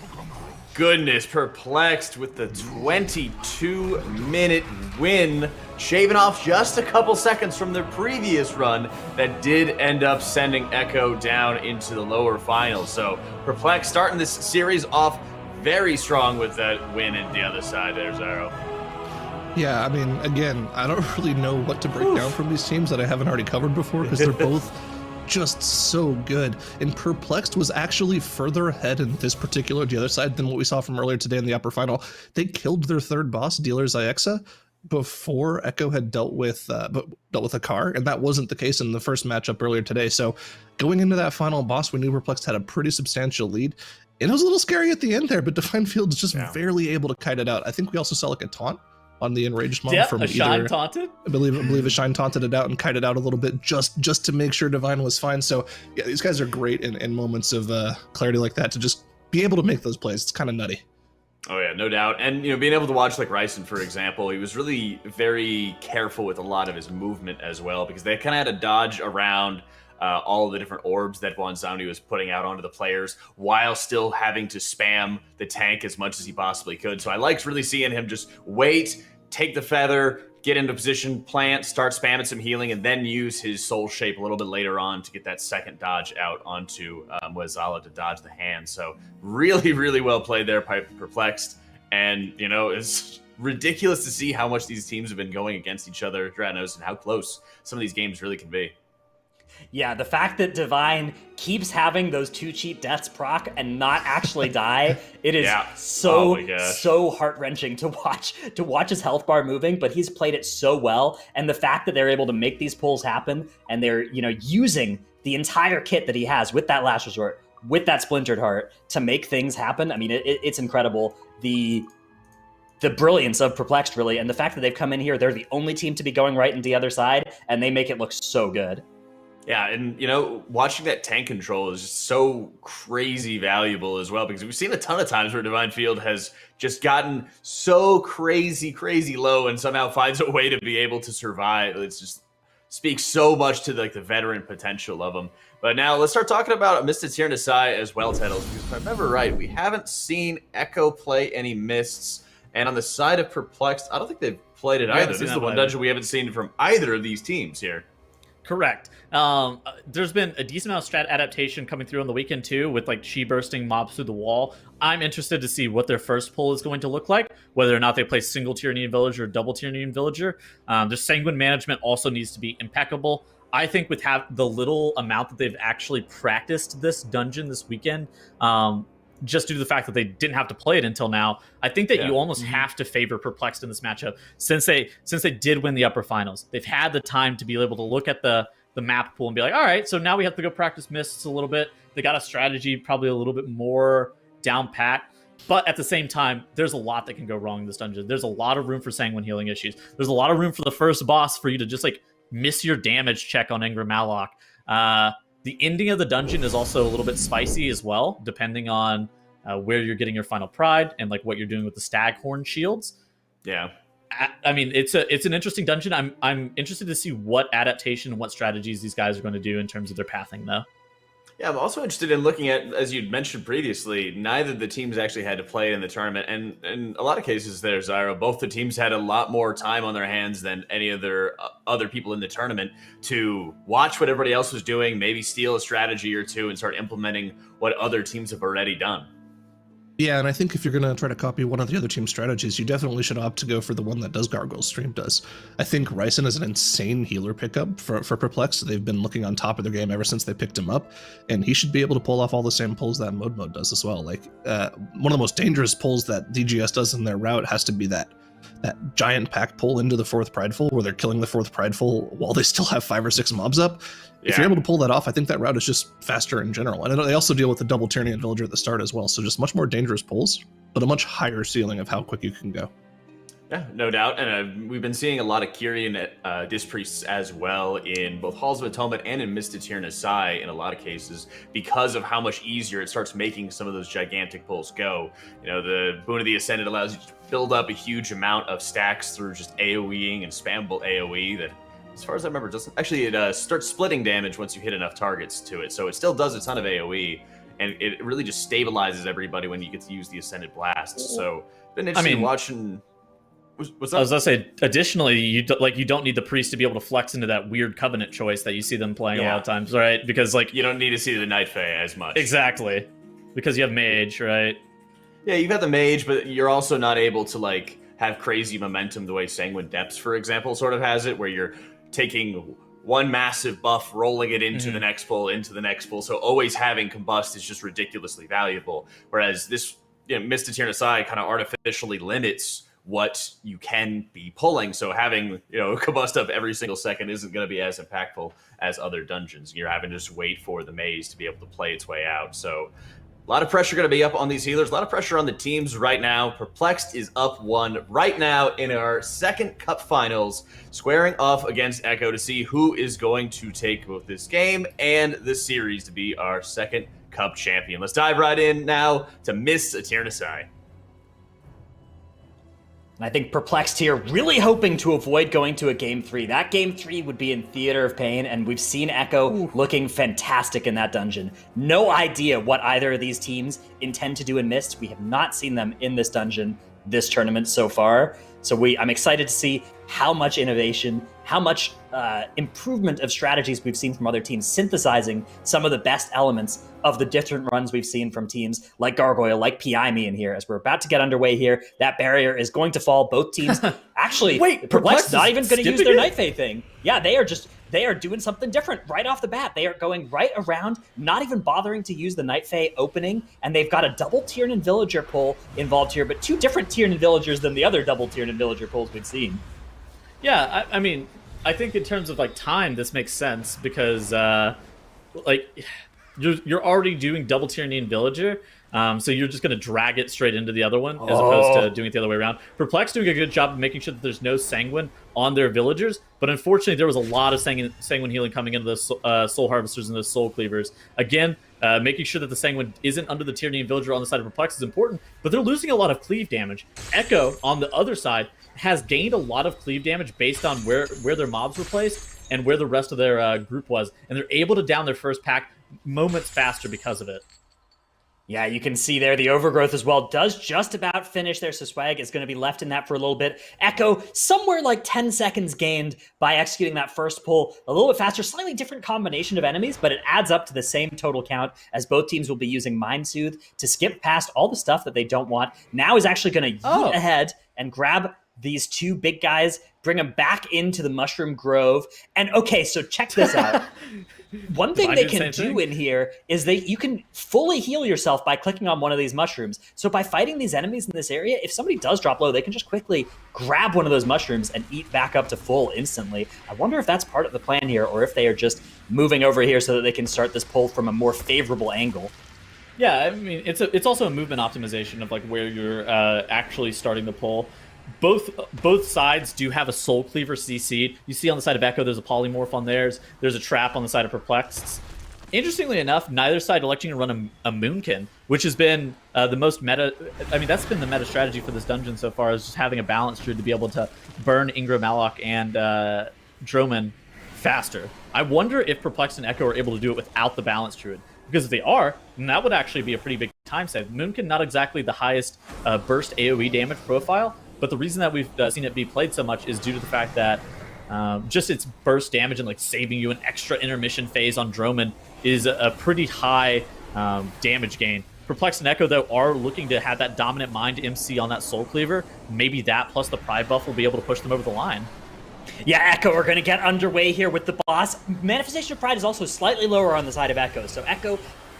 Goodness, Perplexed with the 22-minute win, shaving off just a couple seconds from their previous run that did end up sending Echo down into the lower finals. So Perplexed starting this series off very strong with that win in the other side there, Zaro. Yeah, I mean, again, I don't really know what to break down from these teams that I haven't already covered before because they're both just so good. And Perplexed was actually further ahead in this particular the other side than what we saw from earlier today in the upper final. They killed their 3rd boss, dealer Xy'exa, before Echo had dealt with Hakkar, and that wasn't the case in the first matchup earlier today. So going into that final boss, we knew Perplexed had a pretty substantial lead. And it was a little scary at the end there, but Divine Field's just barely able to kite it out. I think we also saw like a taunt on the enraged mob from a Shine taunted. I believe a Shine taunted it out and kited out a little bit just to make sure Divine was fine. So yeah, these guys are great in moments of clarity like that to just be able to make those plays. It's kind of nutty. Oh yeah, no doubt. And being able to watch like Ryson, for example, he was really very careful with a lot of his movement as well, because they kind of had to dodge around all of the different orbs that Bwonsamdi was putting out onto the players while still having to spam the tank as much as he possibly could. So I liked really seeing him just wait, take the feather, get into position, plant, start spamming some healing, and then use his soul shape a little bit later on to get that second dodge out onto Mueh'zala to dodge the hand. So really, really well played there by Perplexed. And, it's ridiculous to see how much these teams have been going against each other, Dranos, and how close some of these games really can be. Yeah, the fact that Divine keeps having those 2 cheap deaths proc and not actually die, it is so heart-wrenching to watch his health bar moving, but he's played it so well, and the fact that they're able to make these pulls happen, and they're, using the entire kit that he has with that Last Resort, with that Splintered Heart, to make things happen, I mean, it's incredible. The brilliance of Perplexed, really, and the fact that they've come in here, they're the only team to be going right into the other side, and they make it look so good. Yeah, and watching that tank control is just so crazy valuable as well, because we've seen a ton of times where Divine Field has just gotten so crazy low and somehow finds a way to be able to survive. It's just speaks so much to like the veteran potential of him. But now let's start talking about Mr. Tirna Scithe as well, Tettles, because if I remember right, we haven't seen Echo play any Mists, and on the side of Perplexed, I don't think they've played it either. This is the one dungeon we haven't seen from either of these teams here. Correct. There's been a decent amount of strat adaptation coming through on the weekend too, with like chi bursting mobs through the wall. I'm interested to see what their first pull is going to look like, whether or not they play single Tyranian Villager or double Tyranian Villager. Their Sanguine management also needs to be impeccable. I think with the little amount that they've actually practiced this dungeon this weekend, just due to the fact that they didn't have to play it until now, I think that you almost have to favor Perplexed in this matchup since they did win the upper finals. They've had the time to be able to look at the map pool and be like, all right, so now we have to go practice Mists a little bit. They got a strategy probably a little bit more down pat. But at the same time, there's a lot that can go wrong in this dungeon. There's a lot of room for Sanguine healing issues. There's a lot of room for the first boss for you to just like miss your damage check on Ingra Maloch. The ending of the dungeon is also a little bit spicy as well, depending on where you're getting your final pride and like what you're doing with the Staghorn shields. Yeah. I mean, it's an interesting dungeon. I'm interested to see what adaptation and what strategies these guys are going to do in terms of their pathing, though. Yeah, I'm also interested in looking at, as you'd mentioned previously, neither of the teams actually had to play in the tournament. And in a lot of cases there, Xy'exa, both the teams had a lot more time on their hands than any of their other people in the tournament to watch what everybody else was doing, maybe steal a strategy or two and start implementing what other teams have already done. Yeah, and I think if you're going to try to copy one of the other team's strategies, you definitely should opt to go for the one that does Gargoyle's Stream does. I think Ryzen is an insane healer pickup for Perplexed. They've been looking on top of their game ever since they picked him up, and he should be able to pull off all the same pulls that Mode does as well. Like, one of the most dangerous pulls that DGS does in their route has to be that giant pack pull into the 4th Prideful, where they're killing the 4th Prideful while they still have 5 or 6 mobs up. If you're able to pull that off, I think that route is just faster in general. And they also deal with the double Tyranian Villager at the start as well, so just much more dangerous pulls, but a much higher ceiling of how quick you can go. Yeah, no doubt. And we've been seeing a lot of Kyrian Disc Priests as well in both Halls of Atonement and in Mr. Tirna Scithe in a lot of cases because of how much easier it starts making some of those gigantic pulls go. You know, the Boon of the Ascended allows you to build up a huge amount of stacks through just AoEing and spammable AoE that, as far as I remember, doesn't actually, it starts splitting damage once you hit enough targets to it. So it still does a ton of AoE, and it really just stabilizes everybody when you get to use the Ascended Blasts. So it's been interesting watching. What's up? I was gonna say, additionally, you don't need the priest to be able to flex into that weird covenant choice that you see them playing a lot of times, right? Because like you don't need to see the Night Fae as much. Exactly, because you have mage, right? Yeah, you've got the mage, but you're also not able to like have crazy momentum the way Sanguine Depths, for example, sort of has it, where you're taking one massive buff, rolling it into the next pull, into the next pull. So always having combust is just ridiculously valuable. Whereas this, Mr. Tirna Scithe kind of artificially limits what you can be pulling. So having, combust up every single second isn't going to be as impactful as other dungeons. You're having to just wait for the maze to be able to play its way out. So a lot of pressure going to be up on these healers. A lot of pressure on the teams right now. Perplexed is up 1 right now in our second cup finals, squaring off against Echo to see who is going to take both this game and the series to be our second cup champion. Let's dive right in now to Miss Tirna Scithe. And I think Perplexed here, really hoping to avoid going to a Game 3. That Game 3 would be in Theater of Pain, and we've seen Echo looking fantastic in that dungeon. No idea what either of these teams intend to do in Mist. We have not seen them in this dungeon this tournament so far. So I'm excited to see how much innovation, how much improvement of strategies we've seen from other teams, synthesizing some of the best elements of the different runs we've seen from teams like Gargoyle, like PI Me in here. As we're about to get underway here, that barrier is going to fall. Both teams actually, wait, Perplexed not even going to use their it? Night Fae thing. Yeah, they are doing something different right off the bat. They are going right around, not even bothering to use the Night Fae opening, and they've got a double Tyranian Villager pull involved here, but 2 different Tyranian Villagers than the other double Tyranian Villager pulls we've seen. Yeah, I mean, I think in terms of like time, this makes sense because you're already doing double Tyranian Villager, so you're just going to drag it straight into the other one as opposed to doing it the other way around. Perplex doing a good job of making sure that there's no Sanguine on their villagers, but unfortunately there was a lot of Sanguine healing coming into the Soul Harvesters and the Soul Cleavers. Again, making sure that the Sanguine isn't under the Tyranian Villager on the side of Perplex is important, but they're losing a lot of cleave damage. Echo, on the other side, has gained a lot of cleave damage based on where their mobs were placed and where the rest of their group was, and they're able to down their first pack moments faster because of it. Yeah, you can see there the overgrowth as well does just about finish there, so Swag is going to be left in that for a little bit. Echo, somewhere like 10 seconds gained by executing that first pull. A little bit faster, slightly different combination of enemies, but it adds up to the same total count, as both teams will be using Mind Soothe to skip past all the stuff that they don't want. Now is actually going to yeet ahead and grab these two big guys, bring them back into the Mushroom Grove. And okay, so check this out. One thing they can do in here is you can fully heal yourself by clicking on one of these mushrooms. So by fighting these enemies in this area, if somebody does drop low, they can just quickly grab one of those mushrooms and eat back up to full instantly. I wonder if that's part of the plan here, or if they are just moving over here so that they can start this pull from a more favorable angle. Yeah, I mean, it's also a movement optimization of like where you're actually starting the pull. Both sides do have a Soul Cleaver CC'd. You see on the side of Echo, there's a Polymorph on theirs. There's a Trap on the side of Perplexed. Interestingly enough, neither side electing to run a Moonkin, which has been the most meta. I mean, that's been the meta strategy for this dungeon so far, is just having a Balance Druid to be able to burn Ingra Maloch and Droman faster. I wonder if Perplexed and Echo are able to do it without the Balance Druid. Because if they are, then that would actually be a pretty big time save. Moonkin, not exactly the highest burst AoE damage profile, but the reason that we've seen it be played so much is due to the fact that just its burst damage and like saving you an extra intermission phase on Droman is a pretty high damage gain. Perplexed and Echo, though, are looking to have that dominant Mind MC on that Soul Cleaver. Maybe that plus the Pride buff will be able to push them over the line. Yeah, Echo are going to get underway here with the boss. Manifestation of Pride is also slightly lower on the side of Echo, so Echo,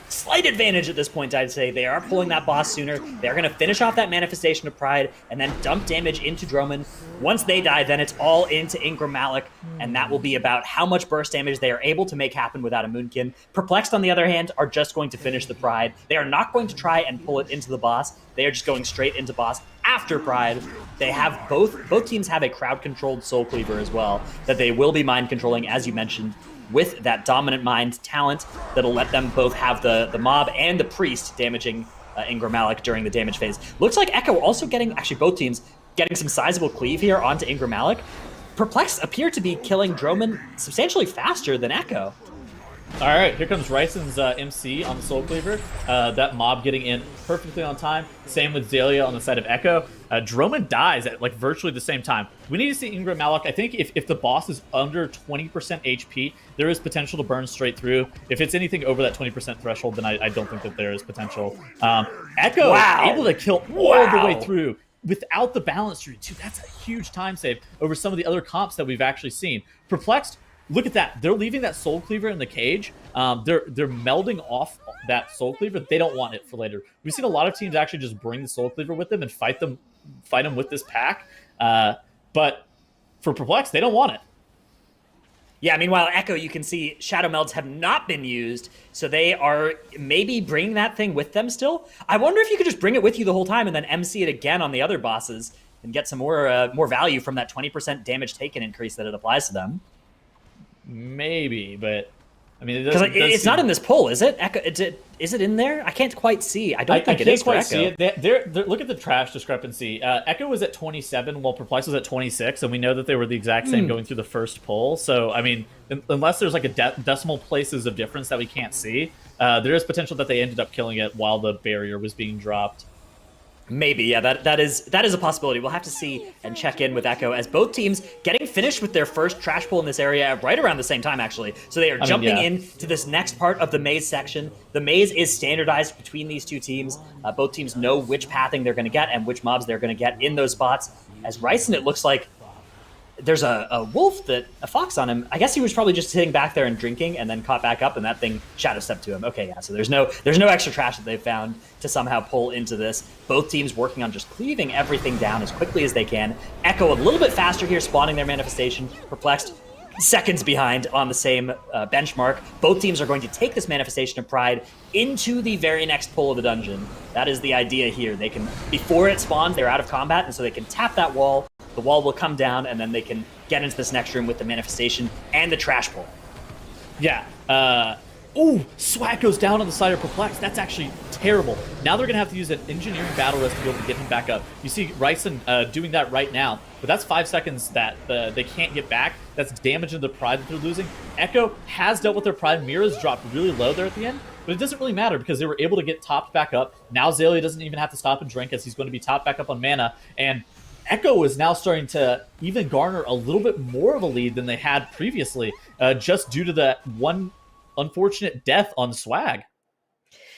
slight advantage at this point, I'd say. They are pulling that boss sooner. They're going to finish off that Manifestation of Pride and then dump damage into Droman. Once they die, then it's all into Ingra Maloch, and that will be about how much burst damage they are able to make happen without a Moonkin. Perplexed, on the other hand, are just going to finish the Pride. They are not going to try and pull it into the boss. They are just going straight into boss after Pride. They have both teams have a crowd-controlled Soul Cleaver as well that they will be mind controlling, as you mentioned, with that dominant mind talent that'll let them both have the mob and the priest damaging Ingra Maloch during the damage phase. Looks like Echo also getting, actually both teams, getting some sizable cleave here onto Ingra Maloch. Perplexed appear to be killing Droman substantially faster than Echo. All right, here comes Ryson's MC on the Soul Cleaver. That mob getting in perfectly on time. Same with Xy'exa on the side of Echo. Droman dies at like virtually the same time. We need to see Ingra Maloch. I think if the boss is under 20% HP, there is potential to burn straight through. If it's anything over that 20% threshold, then I don't think that there is potential. Echo able to kill all the way through without the Balance Druid too. That's a huge time save over some of the other comps that we've actually seen. Perplexed, look at that. They're leaving that Soul Cleaver in the cage. They're melding off that Soul Cleaver. They don't want it for later. We've seen a lot of teams actually just bring the Soul Cleaver with them and fight them with this pack. But for Perplexed, they don't want it. Yeah, meanwhile, Echo, you can see Shadow Melds have not been used, so they are maybe bringing that thing with them still. I wonder if you could just bring it with you the whole time and then MC it again on the other bosses and get some more value from that 20% damage taken increase that it applies to them. Maybe, but I mean, it's not in this poll, is it? Echo, is it in there? I can't quite see. I don't think it is for Echo. See it. Look at the trash discrepancy. Echo was at 27, while Perplex was at 26, and we know that they were the exact same going through the first poll. So, I mean, unless there's like a decimal places of difference that we can't see, there is potential that they ended up killing it while the barrier was being dropped. Maybe, yeah, that is a possibility. We'll have to see and check in with Echo as both teams getting finished with their first trash pull in this area right around the same time, actually. So they are jumping into this next part of the maze section. The maze is standardized between these two teams. Both teams know which pathing they're going to get and which mobs they're going to get in those spots. As Ryson, it looks like there's a fox on him. I guess he was probably just sitting back there and drinking and then caught back up and that thing shadow stepped to him. Okay, yeah, so there's no extra trash that they've found to somehow pull into this. Both teams working on just cleaving everything down as quickly as they can. Echo a little bit faster here, spawning their manifestation. Perplexed, seconds behind on the same benchmark. Both teams are going to take this manifestation of pride into the very next pull of the dungeon. That is the idea here. They can, before it spawns, they're out of combat, and so they can tap that wall. The wall will come down, and then they can get into this next room with the manifestation and the trash pull. Yeah. Ooh, Swag goes down on the side of Perplexed. That's actually terrible. Now they're going to have to use an engineering battle rest to be able to get him back up. You see Ryson doing that right now, but that's 5 seconds that they can't get back. That's damage to the pride that they're losing. Echo has dealt with their pride. Mira's dropped really low there at the end, but it doesn't really matter because they were able to get topped back up. Now Xy'exa doesn't even have to stop and drink as he's going to be topped back up on mana, and Echo is now starting to even garner a little bit more of a lead than they had previously, just due to that one unfortunate death on Swag.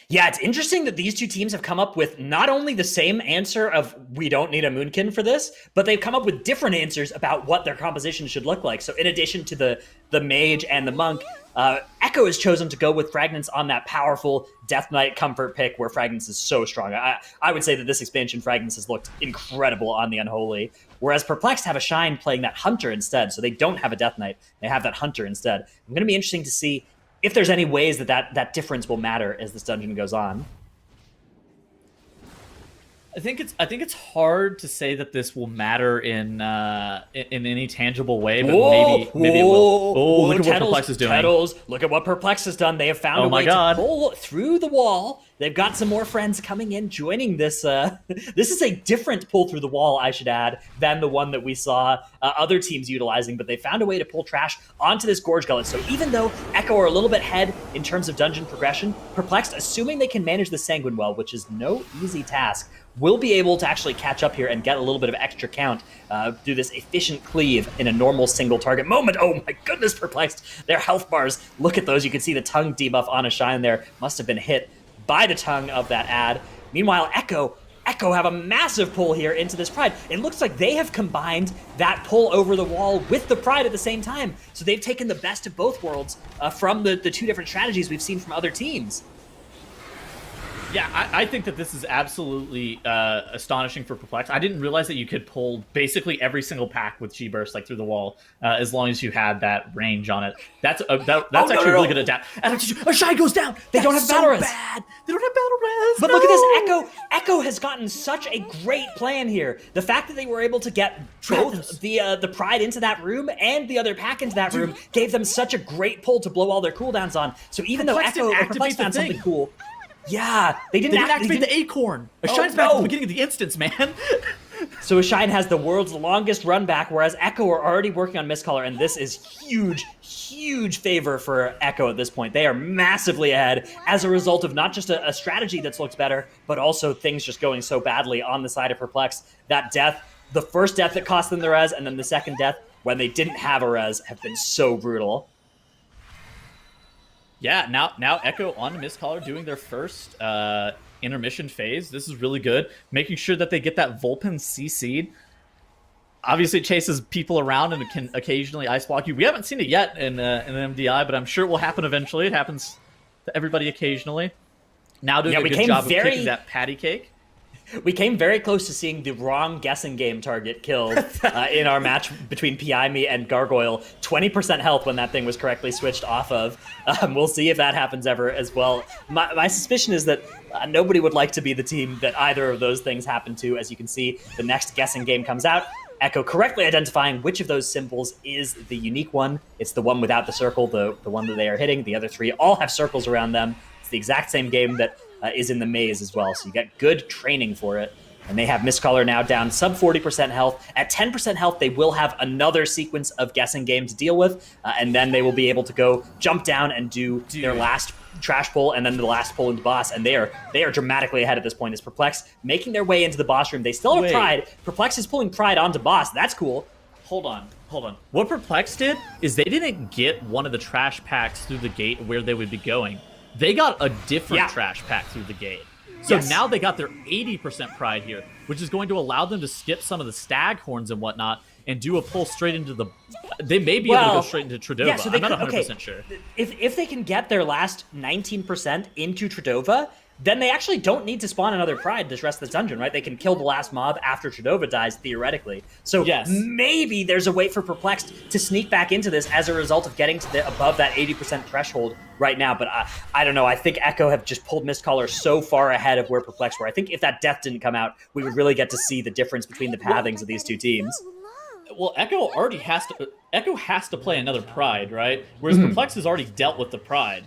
Yeah, it's interesting that these two teams have come up with not only the same answer of we don't need a Moonkin for this, but they've come up with different answers about what their composition should look like. So in addition to the mage and the monk, Echo has chosen to go with Fragments on that powerful Death Knight comfort pick where Fragments is so strong. I would say that this expansion Fragments has looked incredible on the Unholy, whereas Perplexed have a Shine playing that Hunter instead, so they don't have a Death Knight. They have that Hunter instead. I'm going to be interesting to see if there's any ways that difference will matter as this dungeon goes on. I think it's hard to say that this will matter in any tangible way, but maybe it will. Oh, look at what Perplex is doing. Look at what Perplex has done. They have found a way to pull through the wall. They've got some more friends coming in, joining this. This is a different pull through the wall, I should add, than the one that we saw other teams utilizing, but they found a way to pull trash onto this Gorge Gullet. So even though Echo are a little bit ahead in terms of dungeon progression, Perplexed, assuming they can manage the Sanguine Well, which is no easy task, will be able to actually catch up here and get a little bit of extra count through this efficient cleave in a normal single target moment. Oh my goodness, Perplexed. Their health bars, look at those. You can see the tongue debuff on a Shine there. Must have been hit by the tongue of that ad. Meanwhile, Echo have a massive pull here into this Pride. It looks like they have combined that pull over the wall with the Pride at the same time. So they've taken the best of both worlds from the two different strategies we've seen from other teams. Yeah, I think that this is absolutely astonishing for Perplex. I didn't realize that you could pull basically every single pack with G-Burst like through the wall as long as you had that range on it. That's actually really good adapt. A Shine goes down. They don't have battle res. They don't have battle res. But look at this, Echo has gotten such a great plan here. The fact that they were able to get both the Pride into that room and the other pack into that room gave them such a great pull to blow all their cooldowns on. So even though Perplex found something cool. Yeah, they didn't activate the Acorn. A Shine's back at the beginning of the instance, man. So a Shine has the world's longest run back, whereas Echo are already working on Mistcaller, and this is huge favor for Echo at this point. They are massively ahead as a result of not just a strategy that's looked better, but also things just going so badly on the side of Perplex. That death, the first death that cost them the res, and then the second death when they didn't have a res, have been so brutal. Yeah, now Echo on Mistcaller doing their first intermission phase. This is really good. Making sure that they get that Vulpin CC'd. Obviously, it chases people around and it can occasionally ice block you. We haven't seen it yet in MDI, but I'm sure it will happen eventually. It happens to everybody occasionally. Now doing a good job of kicking that patty cake. We came very close to seeing the wrong guessing game target killed in our match between Piami and Gargoyle. 20% health when that thing was correctly switched off of. We'll see if that happens ever as well. My suspicion is that nobody would like to be the team that either of those things happen to. As you can see, the next guessing game comes out. Echo correctly identifying which of those symbols is the unique one. It's the one without the circle, the one that they are hitting. The other three all have circles around them. It's the exact same game that is in the maze as well, so you get good training for it. And they have Mistcaller now down sub 40% health. At 10% health, they will have another sequence of guessing game to deal with, and then they will be able to go jump down and do their last trash pull, and then the last pull into boss, and they are dramatically ahead at this point as Perplex making their way into the boss room. They still have Pride. Perplex is pulling Pride onto boss. That's cool. Hold on. What Perplex did is they didn't get one of the trash packs through the gate where they would be going. They got a different trash pack through the gate. So now they got their 80% Pride here, which is going to allow them to skip some of the stag horns and whatnot and do a pull straight into the... They may be able to go straight into Tred'ova. Yeah, so I'm not 100% sure. If they can get their last 19% into Tred'ova, then they actually don't need to spawn another Pride this rest of the dungeon, right? They can kill the last mob after Tred'ova dies, theoretically. So maybe there's a way for Perplexed to sneak back into this as a result of getting to above that 80% threshold right now. But I don't know. I think Echo have just pulled Mistcaller so far ahead of where Perplexed were. I think if that death didn't come out, we would really get to see the difference between the pathings of these two teams. Well, Echo has to play another Pride, right? Whereas Perplexed has already dealt with the Pride.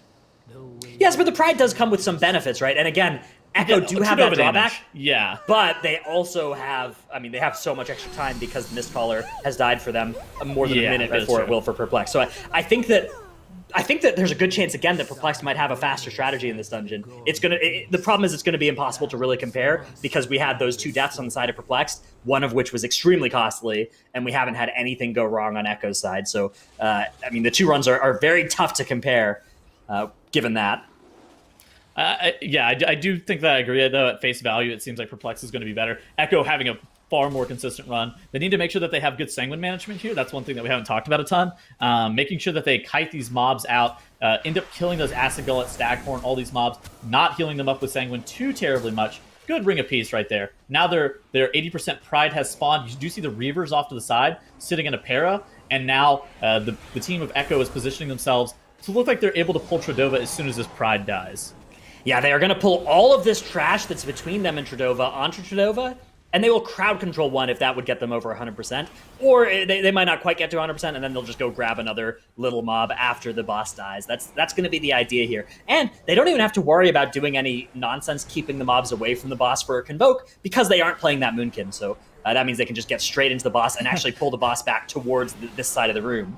Yes, but the Pride does come with some benefits, right? And again, Echo do have that drawback. Yeah. But they also have, they have so much extra time because the Mistcaller has died for them more than a minute before it will for Perplexed. So I think that there's a good chance again that Perplexed might have a faster strategy in this dungeon. The problem is it's going to be impossible to really compare because we had those 2 deaths on the side of Perplexed, one of which was extremely costly, and we haven't had anything go wrong on Echo's side. So the 2 runs are very tough to compare, given that. I do think that I agree, though. At face value, it seems like Perplexed is going to be better. Echo having a far more consistent run. They need to make sure that they have good Sanguine management here. That's one thing that we haven't talked about a ton. Making sure that they kite these mobs out, end up killing those Acid Gullet, Staghorn, all these mobs, not healing them up with Sanguine too terribly much. Good Ring of Peace right there. Now their 80% Pride has spawned. You do see the Reavers off to the side, sitting in a para, and now the team of Echo is positioning themselves to look like they're able to pull Tred'ova as soon as this Pride dies. Yeah, they are going to pull all of this trash that's between them and Tred'ova onto Tred'ova, and they will crowd control one if that would get them over 100%. Or they might not quite get to 100%, and then they'll just go grab another little mob after the boss dies. That's going to be the idea here. And they don't even have to worry about doing any nonsense keeping the mobs away from the boss for a Convoke, because they aren't playing that Moonkin. So that means they can just get straight into the boss and actually pull the boss back towards this side of the room.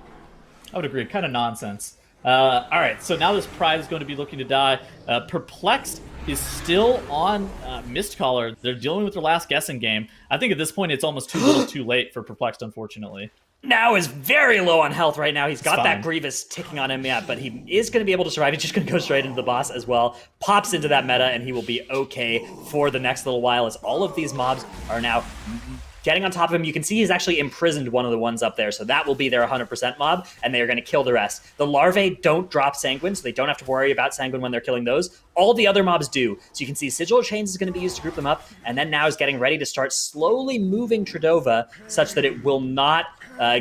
I would agree. Kind of nonsense. All right, so now this Pride is going to be looking to die. Perplexed is still on Mistcaller. They're dealing with their last guessing game. I think at this point it's almost too little too late for Perplexed, unfortunately. Now is very low on health right now. He's got that Grievous ticking on him, but he is going to be able to survive. He's just going to go straight into the boss as well. Pops into that meta, and he will be okay for the next little while as all of these mobs are now getting on top of him. You can see he's actually imprisoned one of the ones up there, so that will be their 100% mob, and they are going to kill the rest. The larvae don't drop Sanguine, so they don't have to worry about Sanguine when they're killing those. All the other mobs do. So you can see Sigil Chains is going to be used to group them up, and then now is getting ready to start slowly moving Tred'ova such that it will not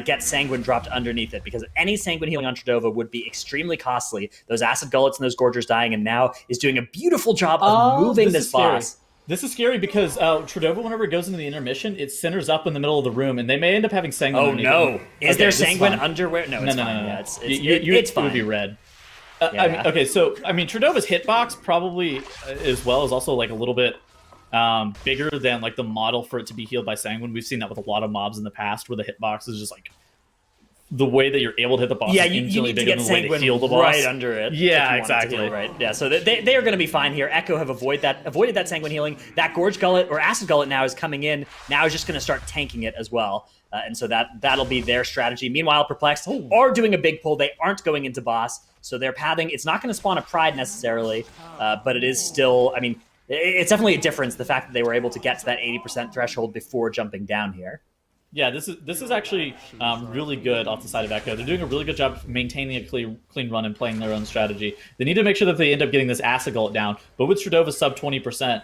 get Sanguine dropped underneath it, because any Sanguine healing on Tred'ova would be extremely costly. Those Acid Gullets and those Gorgers dying, and now is doing a beautiful job of moving this boss. This is scary because Tred'ova, whenever it goes into the intermission, it centers up in the middle of the room, and they may end up having Sanguine. Oh no! Is there Sanguine underwear? No, it's fine. Yeah, it's fine. It would be red. Tredova's hitbox probably as well is also like a little bit bigger than like the model for it to be healed by Sanguine. We've seen that with a lot of mobs in the past, where the hitbox is just like the way that you're able to hit the boss. Yeah, is you need to get Sanguine right under it. Yeah, exactly. Right. Yeah, so they are going to be fine here. Echo have avoided that Sanguine healing. That Gorge Gullet or Acid Gullet now is coming in. Now is just going to start tanking it as well. And so that'll be their strategy. Meanwhile, Perplexed are doing a big pull. They aren't going into boss, so they're pathing. It's not going to spawn a Pride necessarily, but it is still, it's definitely a difference, the fact that they were able to get to that 80% threshold before jumping down here. Yeah, this is actually really good off the side of Echo. They're doing a really good job of maintaining a clean run and playing their own strategy. They need to make sure that they end up getting this Acid Gullet down. But with Tred'ova sub 20%,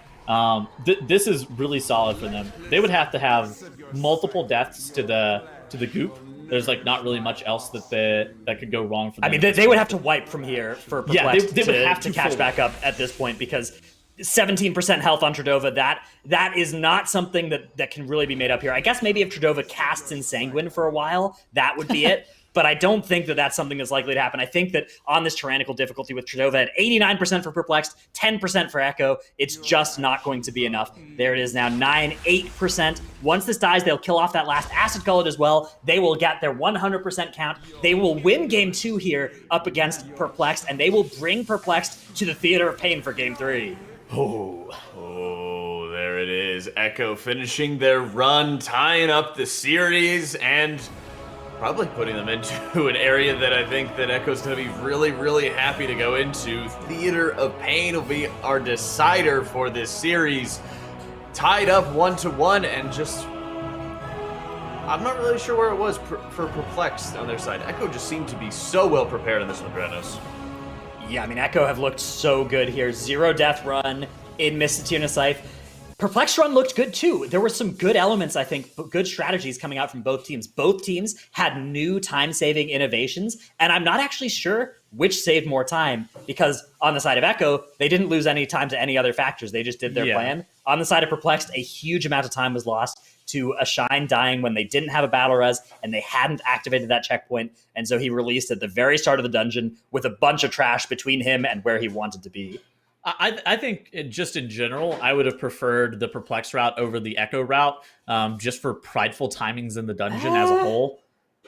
this is really solid for them. They would have to have multiple deaths to the goop. There's like not really much else that could go wrong for them. They would have to wipe from here for Perplexed they would have to catch back up at this point, because 17% health on Tred'ova, that is not something that can really be made up here. I guess maybe if Tred'ova casts in Sanguine for a while, that would be it. But I don't think that that's something that's likely to happen. I think that on this tyrannical difficulty with Tred'ova at 89% for Perplexed, 10% for Echo, it's just not going to be enough. There it is now, 8%. Once this dies, they'll kill off that last Acid Gullet as well. They will get their 100% count. They will win Game 2 here up against Perplexed, and they will bring Perplexed to the Theater of Pain for Game 3. Oh, there it is. Echo finishing their run, tying up the series, and probably putting them into an area that I think that Echo's going to be really, really happy to go into. Theater of Pain will be our decider for this series. Tied up 1-1, and just, I'm not really sure where it was for Perplexed on their side. Echo just seemed to be so well prepared in this one, Granos. Yeah, Echo have looked so good here. 0 death run in Tirna Scithe. Perplexed run looked good too. There were some good elements, I think, good strategies coming out from both teams. Both teams had new time-saving innovations, and I'm not actually sure which saved more time, because on the side of Echo, they didn't lose any time to any other factors. They just did their plan. On the side of Perplexed, a huge amount of time was lost to a Shine dying when they didn't have a battle res and they hadn't activated that checkpoint, and so he released at the very start of the dungeon with a bunch of trash between him and where he wanted to be. I think just in general, I would have preferred the Perplexed route over the Echo route, just for prideful timings in the dungeon as a whole.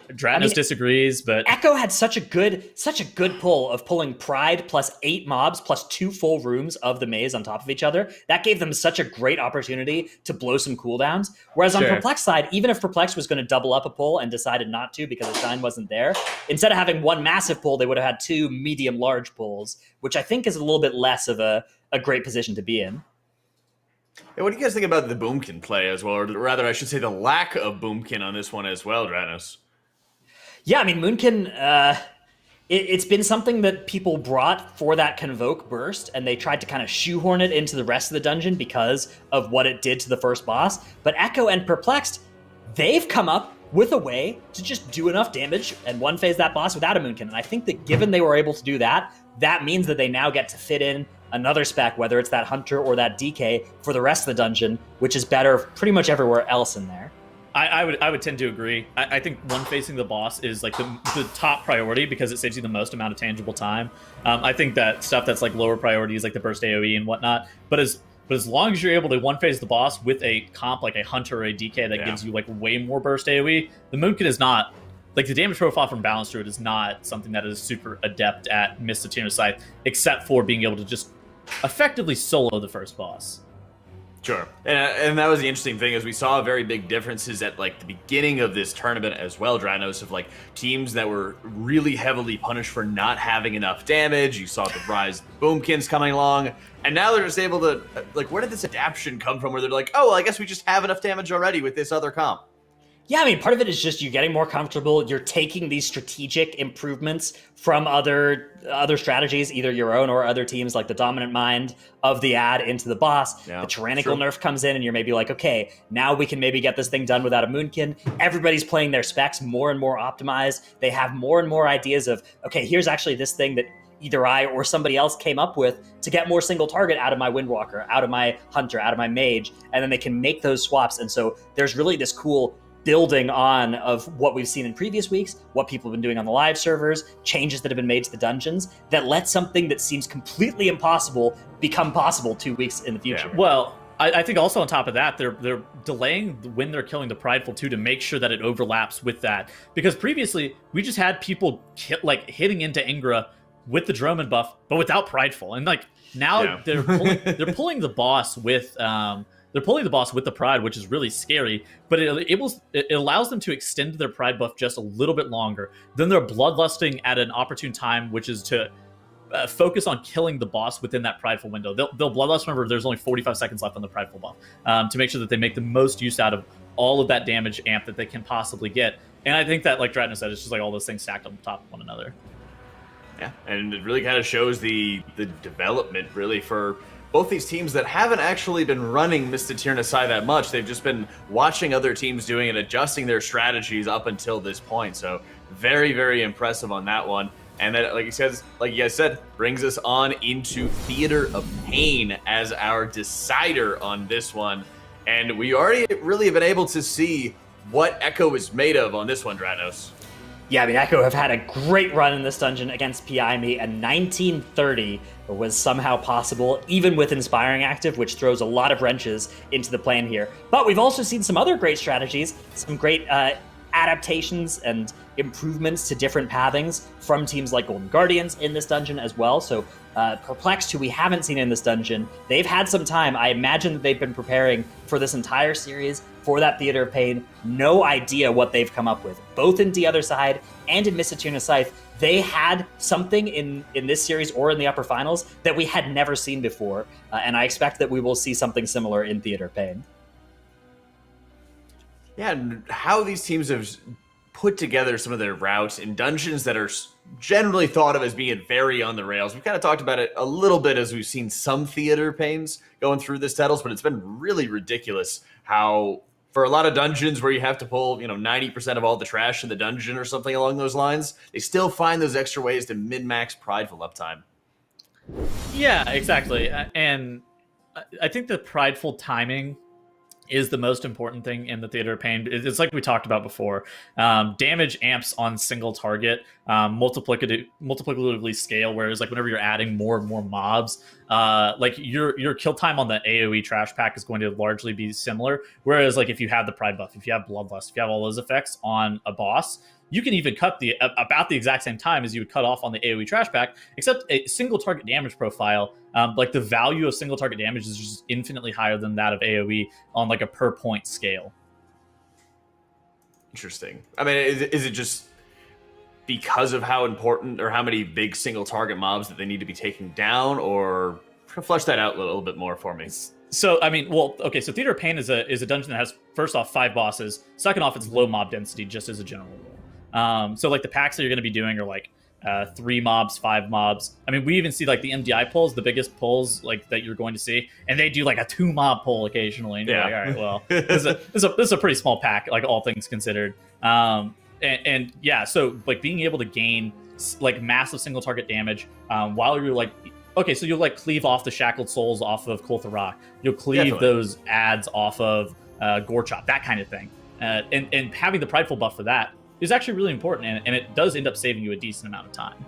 Dratnos disagrees, but Echo had such a good pull of pulling Pride plus 8 mobs plus 2 full rooms of the maze on top of each other. That gave them such a great opportunity to blow some cooldowns. Whereas on Perplexed side, even if Perplexed was going to double up a pull and decided not to because the shine wasn't there, instead of having one massive pull, they would have had 2 medium-large pulls, which I think is a little bit less of a great position to be in. Hey, what do you guys think about the Boomkin play as well? Or rather, I should say the lack of Boomkin on this one as well, Dratnos. Yeah, I mean, Moonkin, it's been something that people brought for that Convoke burst, and they tried to kind of shoehorn it into the rest of the dungeon because of what it did to the first boss. But Echo and Perplexed, they've come up with a way to just do enough damage and one-phase that boss without a Moonkin. And I think that given they were able to do that, that means that they now get to fit in another spec, whether it's that Hunter or that DK, for the rest of the dungeon, which is better pretty much everywhere else in there. I would tend to agree. I think one facing the boss is like the top priority because it saves you the most amount of tangible time. I think that stuff that's like lower priority is like the burst AoE and whatnot. But as long as you're able to one phase the boss with a comp like a Hunter or a DK that gives you like way more burst AoE, the Moonkin is not like the damage profile from Balance Druid is not something that is super adept at Tirna Scithe, except for being able to just effectively solo the first boss. Sure. And that was the interesting thing is we saw very big differences at like the beginning of this tournament as well, Dratnos, of like teams that were really heavily punished for not having enough damage. You saw the rise of the Boomkins coming along, and now they're just able to, like, where did this adaptation come from where they're like, oh, well, I guess we just have enough damage already with this other comp? Yeah, I mean, part of it is just you getting more comfortable. You're taking these strategic improvements from other strategies, either your own or other teams, like the Dominant Mind of the ad into the boss. The Tyrannical nerf comes in, and you're maybe like, okay, now we can maybe get this thing done without a Moonkin. Everybody's playing their specs more and more optimized. They have more and more ideas of, okay, here's actually this thing that either I or somebody else came up with to get more single target out of my Windwalker, out of my Hunter, out of my Mage, and then they can make those swaps. And so there's really this cool building on of what we've seen in previous weeks, what people have been doing on the live servers, changes that have been made to the dungeons that let something that seems completely impossible become possible 2 weeks in the future. Yeah. Well, I think also on top of that, they're delaying when they're killing the Prideful too to make sure that it overlaps with that. Because previously, we just had people hitting into Ingra with the Droman buff, but without Prideful. And like now they're pulling the boss with they're pulling the boss with the Pride, which is really scary, but it allows them to extend their Pride buff just a little bit longer. Then they're bloodlusting at an opportune time, which is to focus on killing the boss within that Prideful window. They'll bloodlust, remember, there's only 45 seconds left on the Prideful buff, to make sure that they make the most use out of all of that damage amp that they can possibly get. And I think that, like Dratnos said, it's just like all those things stacked on top of one another. Yeah, and it really kind of shows the development, really, for both these teams that haven't actually been running Tirna Scithe that much. They've just been watching other teams doing and adjusting their strategies up until this point. So very, very impressive on that one. And then, like you guys said, brings us on into Theater of Pain as our decider on this one. And we already really have been able to see what Echo is made of on this one, Dratnos. Yeah, I mean, Echo have had a great run in this dungeon against PI Me, and 1930 was somehow possible, even with Inspiring Active, which throws a lot of wrenches into the plan here. But we've also seen some other great strategies, some great adaptations and improvements to different pathings from teams like Golden Guardians in this dungeon as well. So Perplexed, who we haven't seen in this dungeon, they've had some time. I imagine that they've been preparing for this entire series, for that Theater of Pain. No idea what they've come up with. Both in The Other Side and in Tirna Scithe, they had something in this series or in the upper finals that we had never seen before. And I expect that we will see something similar in Theater of Pain. Yeah, and how these teams have put together some of their routes in dungeons that are generally thought of as being very on the rails. We've kind of talked about it a little bit as we've seen some Theater Pains going through this titles, but it's been really ridiculous how for a lot of dungeons where you have to pull, 90% of all the trash in the dungeon or something along those lines, they still find those extra ways to min-max Prideful uptime. Yeah, exactly. And I think the Prideful timing is the most important thing in the Theater of Pain. It's like we talked about before. Damage amps on single target multiplicatively scale, whereas like whenever you're adding more and more mobs, like your kill time on the AoE trash pack is going to largely be similar. Whereas like if you have the Pride buff, if you have Bloodlust, if you have all those effects on a boss, you can even cut about the exact same time as you would cut off on the AoE trash pack, except a single target damage profile. Like the value of single target damage is just infinitely higher than that of AoE on like a per point scale. Interesting. I mean, is it just because of how important or how many big single target mobs that they need to be taking down, or flesh that out a little bit more for me? So, I mean, well, okay, so Theater of Pain is a dungeon that has, first off, 5 bosses. Second off, it's low mob density, just as a general rule. So, like, the packs that you're going to be doing are, like, 3 mobs, 5 mobs. I mean, we even see, like, the MDI pulls, the biggest pulls, like, that you're going to see. And they do, like, a 2-mob pull occasionally. And you're like, all right, well, this is a pretty small pack, like, all things considered. And yeah, so, like, being able to gain, like, massive single-target damage while you're, like... Okay, so you'll like cleave off the Shackled Souls off of Kul'Thuzak. You'll cleave those ads off of Gorechop, that kind of thing. And having the Prideful buff for that is actually really important, and it does end up saving you a decent amount of time.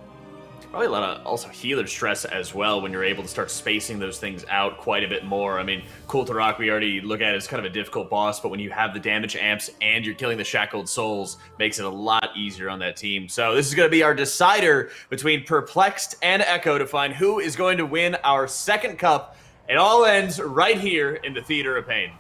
Probably a lot of also healer stress as well when you're able to start spacing those things out quite a bit more. I mean, Kul'Thuzak we already look at as kind of a difficult boss, but when you have the damage amps and you're killing the Shackled Souls, makes it a lot easier on that team. So this is going to be our decider between Perplexed and Echo to find who is going to win our second cup. It all ends right here in the Theater of Pain.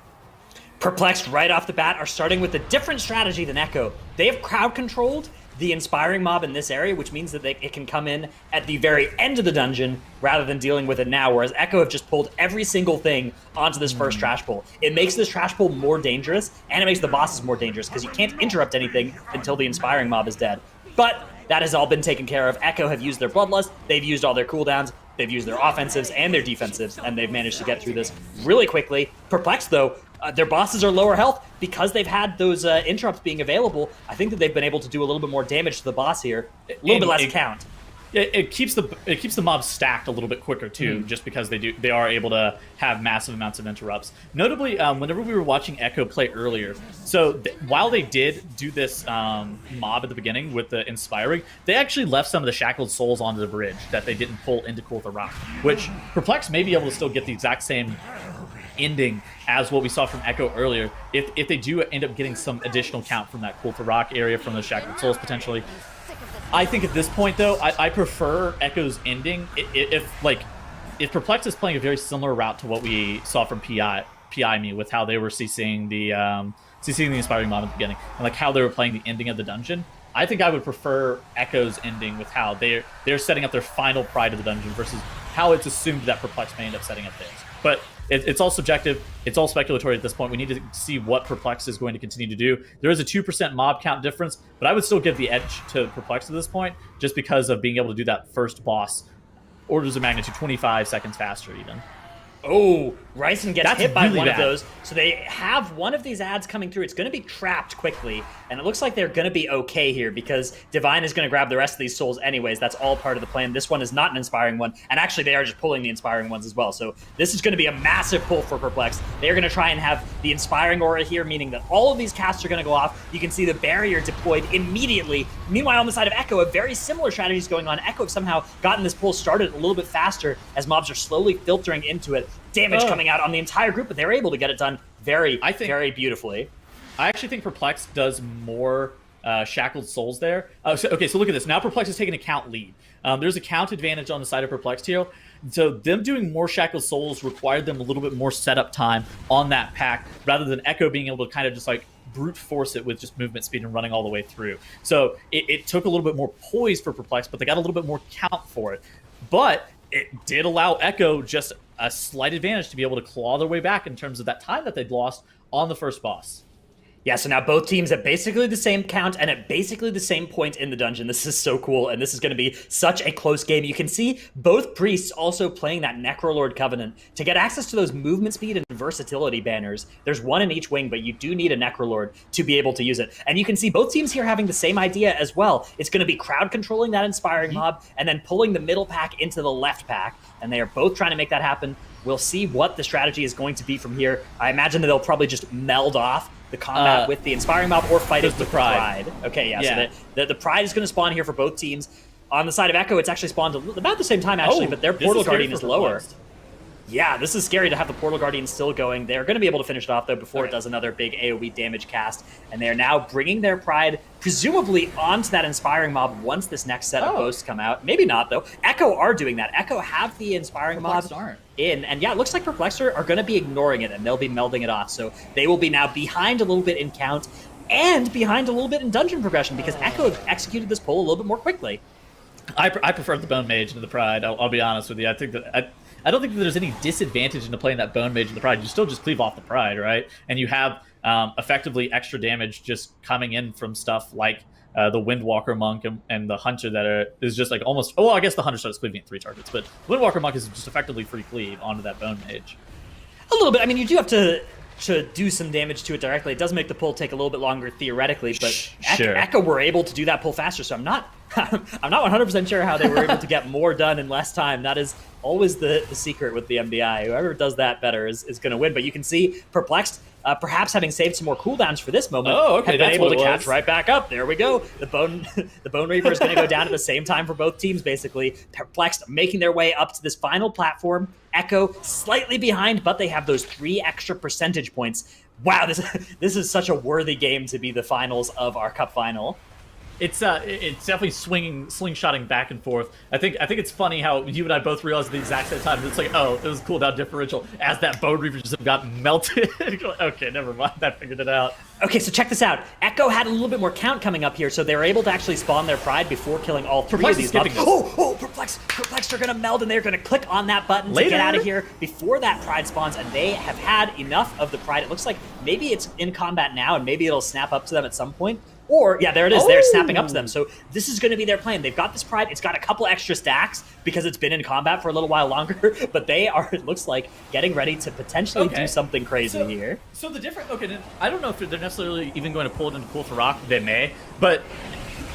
Perplexed right off the bat are starting with a different strategy than Echo. They have crowd controlled the inspiring mob in this area, which means that it can come in at the very end of the dungeon rather than dealing with it now, whereas Echo have just pulled every single thing onto this first trash pull. It makes this trash pull more dangerous, and it makes the bosses more dangerous, because you can't interrupt anything until the inspiring mob is dead. But that has all been taken care of. Echo have used their Bloodlust, they've used all their cooldowns, they've used their offensives and their defensives, and they've managed to get through this really quickly. Perplexed, though, their bosses are lower health because they've had those interrupts being available. I think that they've been able to do a little bit more damage to the boss here, a little bit less count. It keeps the mobs stacked a little bit quicker too, just because they are able to have massive amounts of interrupts. Notably, whenever we were watching Echo play earlier, so while they did do this mob at the beginning with the inspiring, they actually left some of the Shackled Souls onto the bridge that they didn't pull into Kul'Thuzak, which Perplex may be able to still get the exact same ending as what we saw from Echo earlier, if they do end up getting some additional count from that Kul'Thuzak area from the Shackled Souls potentially. I think at this point though, I prefer Echo's ending. If Perplex is playing a very similar route to what we saw from PI me with how they were CCing the inspiring mob at the beginning, and like how they were playing the ending of the dungeon, I think I would prefer Echo's ending with how they're setting up their final Pride of the dungeon versus how it's assumed that Perplex may end up setting up theirs. But it's all subjective. It's all speculatory at this point. We need to see what Perplex is going to continue to do. There is a 2% mob count difference, but I would still give the edge to Perplex at this point just because of being able to do that first boss orders of magnitude 25 seconds faster even. Oh, Ryson gets hit by really one bad. of those. So they have one of these ads coming through. It's going to be trapped quickly, and it looks like they're going to be okay here because Divine is going to grab the rest of these souls anyways. That's all part of the plan. This one is not an inspiring one, and actually they are just pulling the inspiring ones as well. So this is going to be a massive pull for Perplex. They're going to try and have the inspiring aura here, meaning that all of these casts are going to go off. You can see the barrier deployed immediately. Meanwhile, on the side of Echo, a very similar strategy is going on. Echo have somehow gotten this pull started a little bit faster as mobs are slowly filtering into it. Damage coming out on the entire group, but they're able to get it done very beautifully. I actually think Perplex does more Shackled Souls there. So look at this. Now Perplex is taking a count lead. There's a count advantage on the side of Perplexed here. So them doing more Shackled Souls required them a little bit more setup time on that pack rather than Echo being able to kind of just like brute force it with just movement speed and running all the way through. So it took a little bit more poise for Perplex, but they got a little bit more count for it. But it did allow Echo just a slight advantage to be able to claw their way back in terms of that time that they'd lost on the first boss. Yeah, so now both teams at basically the same count and at basically the same point in the dungeon. This is so cool, and this is going to be such a close game. You can see both priests also playing that Necrolord Covenant. To get access to those movement speed and versatility banners, there's one in each wing, but you do need a Necrolord to be able to use it. And you can see both teams here having the same idea as well. It's going to be crowd controlling that inspiring mob and then pulling the middle pack into the left pack, and they are both trying to make that happen. We'll see what the strategy is going to be from here. I imagine that they'll probably just meld off the combat with the Inspiring Mob or fight it with the Pride. Okay, yeah. So the Pride is going to spawn here for both teams. On the side of Echo, it's actually spawned about the same time, actually, but their Portal Guardian is lower. Yeah, this is scary to have the Portal Guardian still going. They're going to be able to finish it off, though, before it does another big AoE damage cast. And they are now bringing their Pride, presumably, onto that Inspiring Mob once this next set of Ghosts come out. Maybe not, though. Echo are doing that. Echo have the Inspiring Mob in. And yeah, it looks like Perplexed are going to be ignoring it, and they'll be melding it off. So they will be now behind a little bit in count and behind a little bit in dungeon progression, because Echo executed this pull a little bit more quickly. I prefer the Bone Mage to the Pride. I'll be honest with you. I think that I don't think that there's any disadvantage into playing that Bone Mage in the Pride. You still just cleave off the Pride, right? And you have effectively extra damage just coming in from stuff like the Windwalker Monk and the Hunter that is just like almost... Oh, well, I guess the Hunter starts cleaving at 3 targets, but Windwalker Monk is just effectively free cleave onto that Bone Mage. A little bit. I mean, you do have to do some damage to it directly. It does make the pull take a little bit longer theoretically, but Sure. Echo were able to do that pull faster, so I'm not 100% sure how they were able to get more done in less time. That is always the secret with the MDI. Whoever does that better is going to win. But you can see Perplexed, perhaps having saved some more cooldowns for this moment, have been able to catch right back up. There we go. The Bone Reaper is going to go down at the same time for both teams, basically. Perplexed making their way up to this final platform. Echo slightly behind, but they have those 3 extra percentage points. Wow, this is such a worthy game to be the finals of our cup final. It's definitely slingshotting back and forth. I think it's funny how you and I both realized at the exact same time. It's like, oh, it was cooldown differential as that Bone Reaper just got melted. Okay, never mind. I figured it out. Okay, so check this out. Echo had a little bit more count coming up here, so they were able to actually spawn their Pride before killing all 3 of these mobs. Perplexed are going to meld, and they're going to click on that button to get out of here before that Pride spawns, and they have had enough of the Pride. It looks like maybe it's in combat now, and maybe it'll snap up to them at some point. Or, yeah, there it is. They're snapping up to them. So this is going to be their plan. They've got this Pride. It's got a couple extra stacks because it's been in combat for a little while longer. But they are, it looks like, getting ready to potentially do something crazy here. So the different... Okay, I don't know if they're necessarily even going to pull it into Cool for Rock. They may. But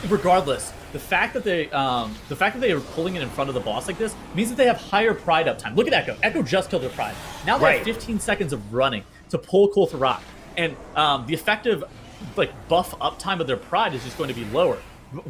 regardless, the fact that they are pulling it in front of the boss like this means that they have higher Pride uptime. Look at Echo. Echo just killed their Pride. Now they have 15 seconds of running to pull Cool for Rock. And the effective... buff uptime of their Pride is just going to be lower.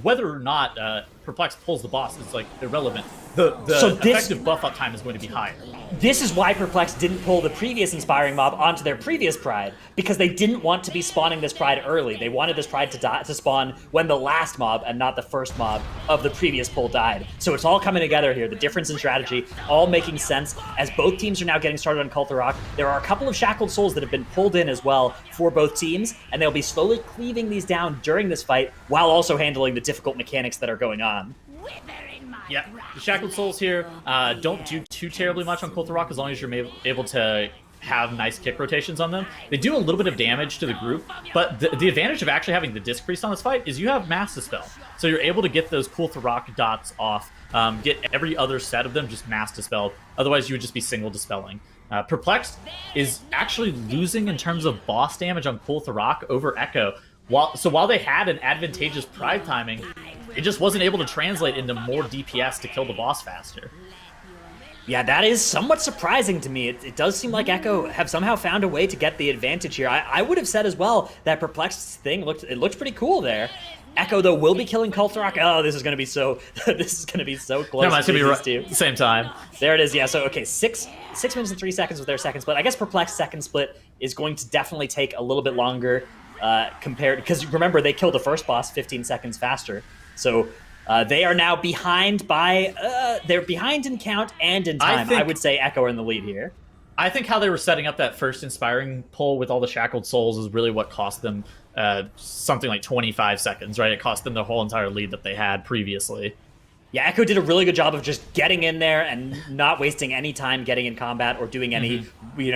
Whether or not Perplexed pulls the boss is irrelevant. The effective buff uptime is going to be higher. This is why Perplexed didn't pull the previous Inspiring Mob onto their previous Pride, because they didn't want to be spawning this Pride early. They wanted this Pride to spawn when the last mob and not the first mob of the previous pull died. So it's all coming together here. The difference in strategy, all making sense as both teams are now getting started on Cult of Rock. There are a couple of Shackled Souls that have been pulled in as well for both teams, and they'll be slowly cleaving these down during this fight while also handling the difficult mechanics that are going on. Yeah, the Shackled Souls here don't do too terribly much on Cult of Rock as long as you're able to have nice kick rotations on them. They do a little bit of damage to the group, but the advantage of actually having the Disc Priest on this fight is you have Mass Dispel. So you're able to get those Cult of Rock dots off, get every other set of them just Mass Dispelled. Otherwise, you would just be single dispelling. Perplexed is actually losing in terms of boss damage on Cult of Rock over Echo. While they had an advantageous Pride timing, it just wasn't able to translate into more DPS to kill the boss faster. Yeah, that is somewhat surprising to me. It does seem like Echo have somehow found a way to get the advantage here. I would have said as well that Perplexed's thing looked pretty cool there. Echo, though, will be killing Cult of Rock. Oh, this is going to be so close. No, it's going to be at the same time. There it is. Yeah, so, okay, 6 minutes and 3 seconds with their second split. I guess Perplexed's second split is going to definitely take a little bit longer compared, because remember, they killed the first boss 15 seconds faster. So they are now behind by, they're behind in count and in time. I would say Echo are in the lead here. I think how they were setting up that first Inspiring pull with all the Shackled Souls is really what cost them something like 25 seconds, right? It cost them the whole entire lead that they had previously. Yeah, Echo did a really good job of just getting in there and not wasting any time getting in combat or doing any,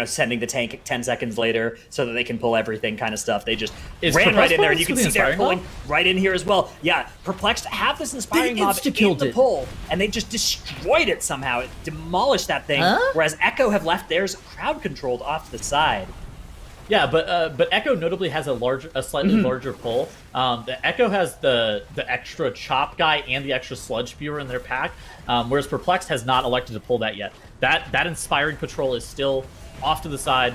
sending the tank 10 seconds later so that they can pull everything kind of stuff. They just ran right in there, and you can see they're pulling right in here as well. Yeah, Perplexed have this Inspiring Mob in the pull, and they just destroyed it somehow. It demolished that thing, whereas Echo have left theirs crowd-controlled off to the side. Yeah, but Echo notably has a slightly larger pull. The Echo has the extra chop guy and the extra sludge spewer in their pack, whereas Perplexed has not elected to pull that yet. That inspiring patrol is still off to the side,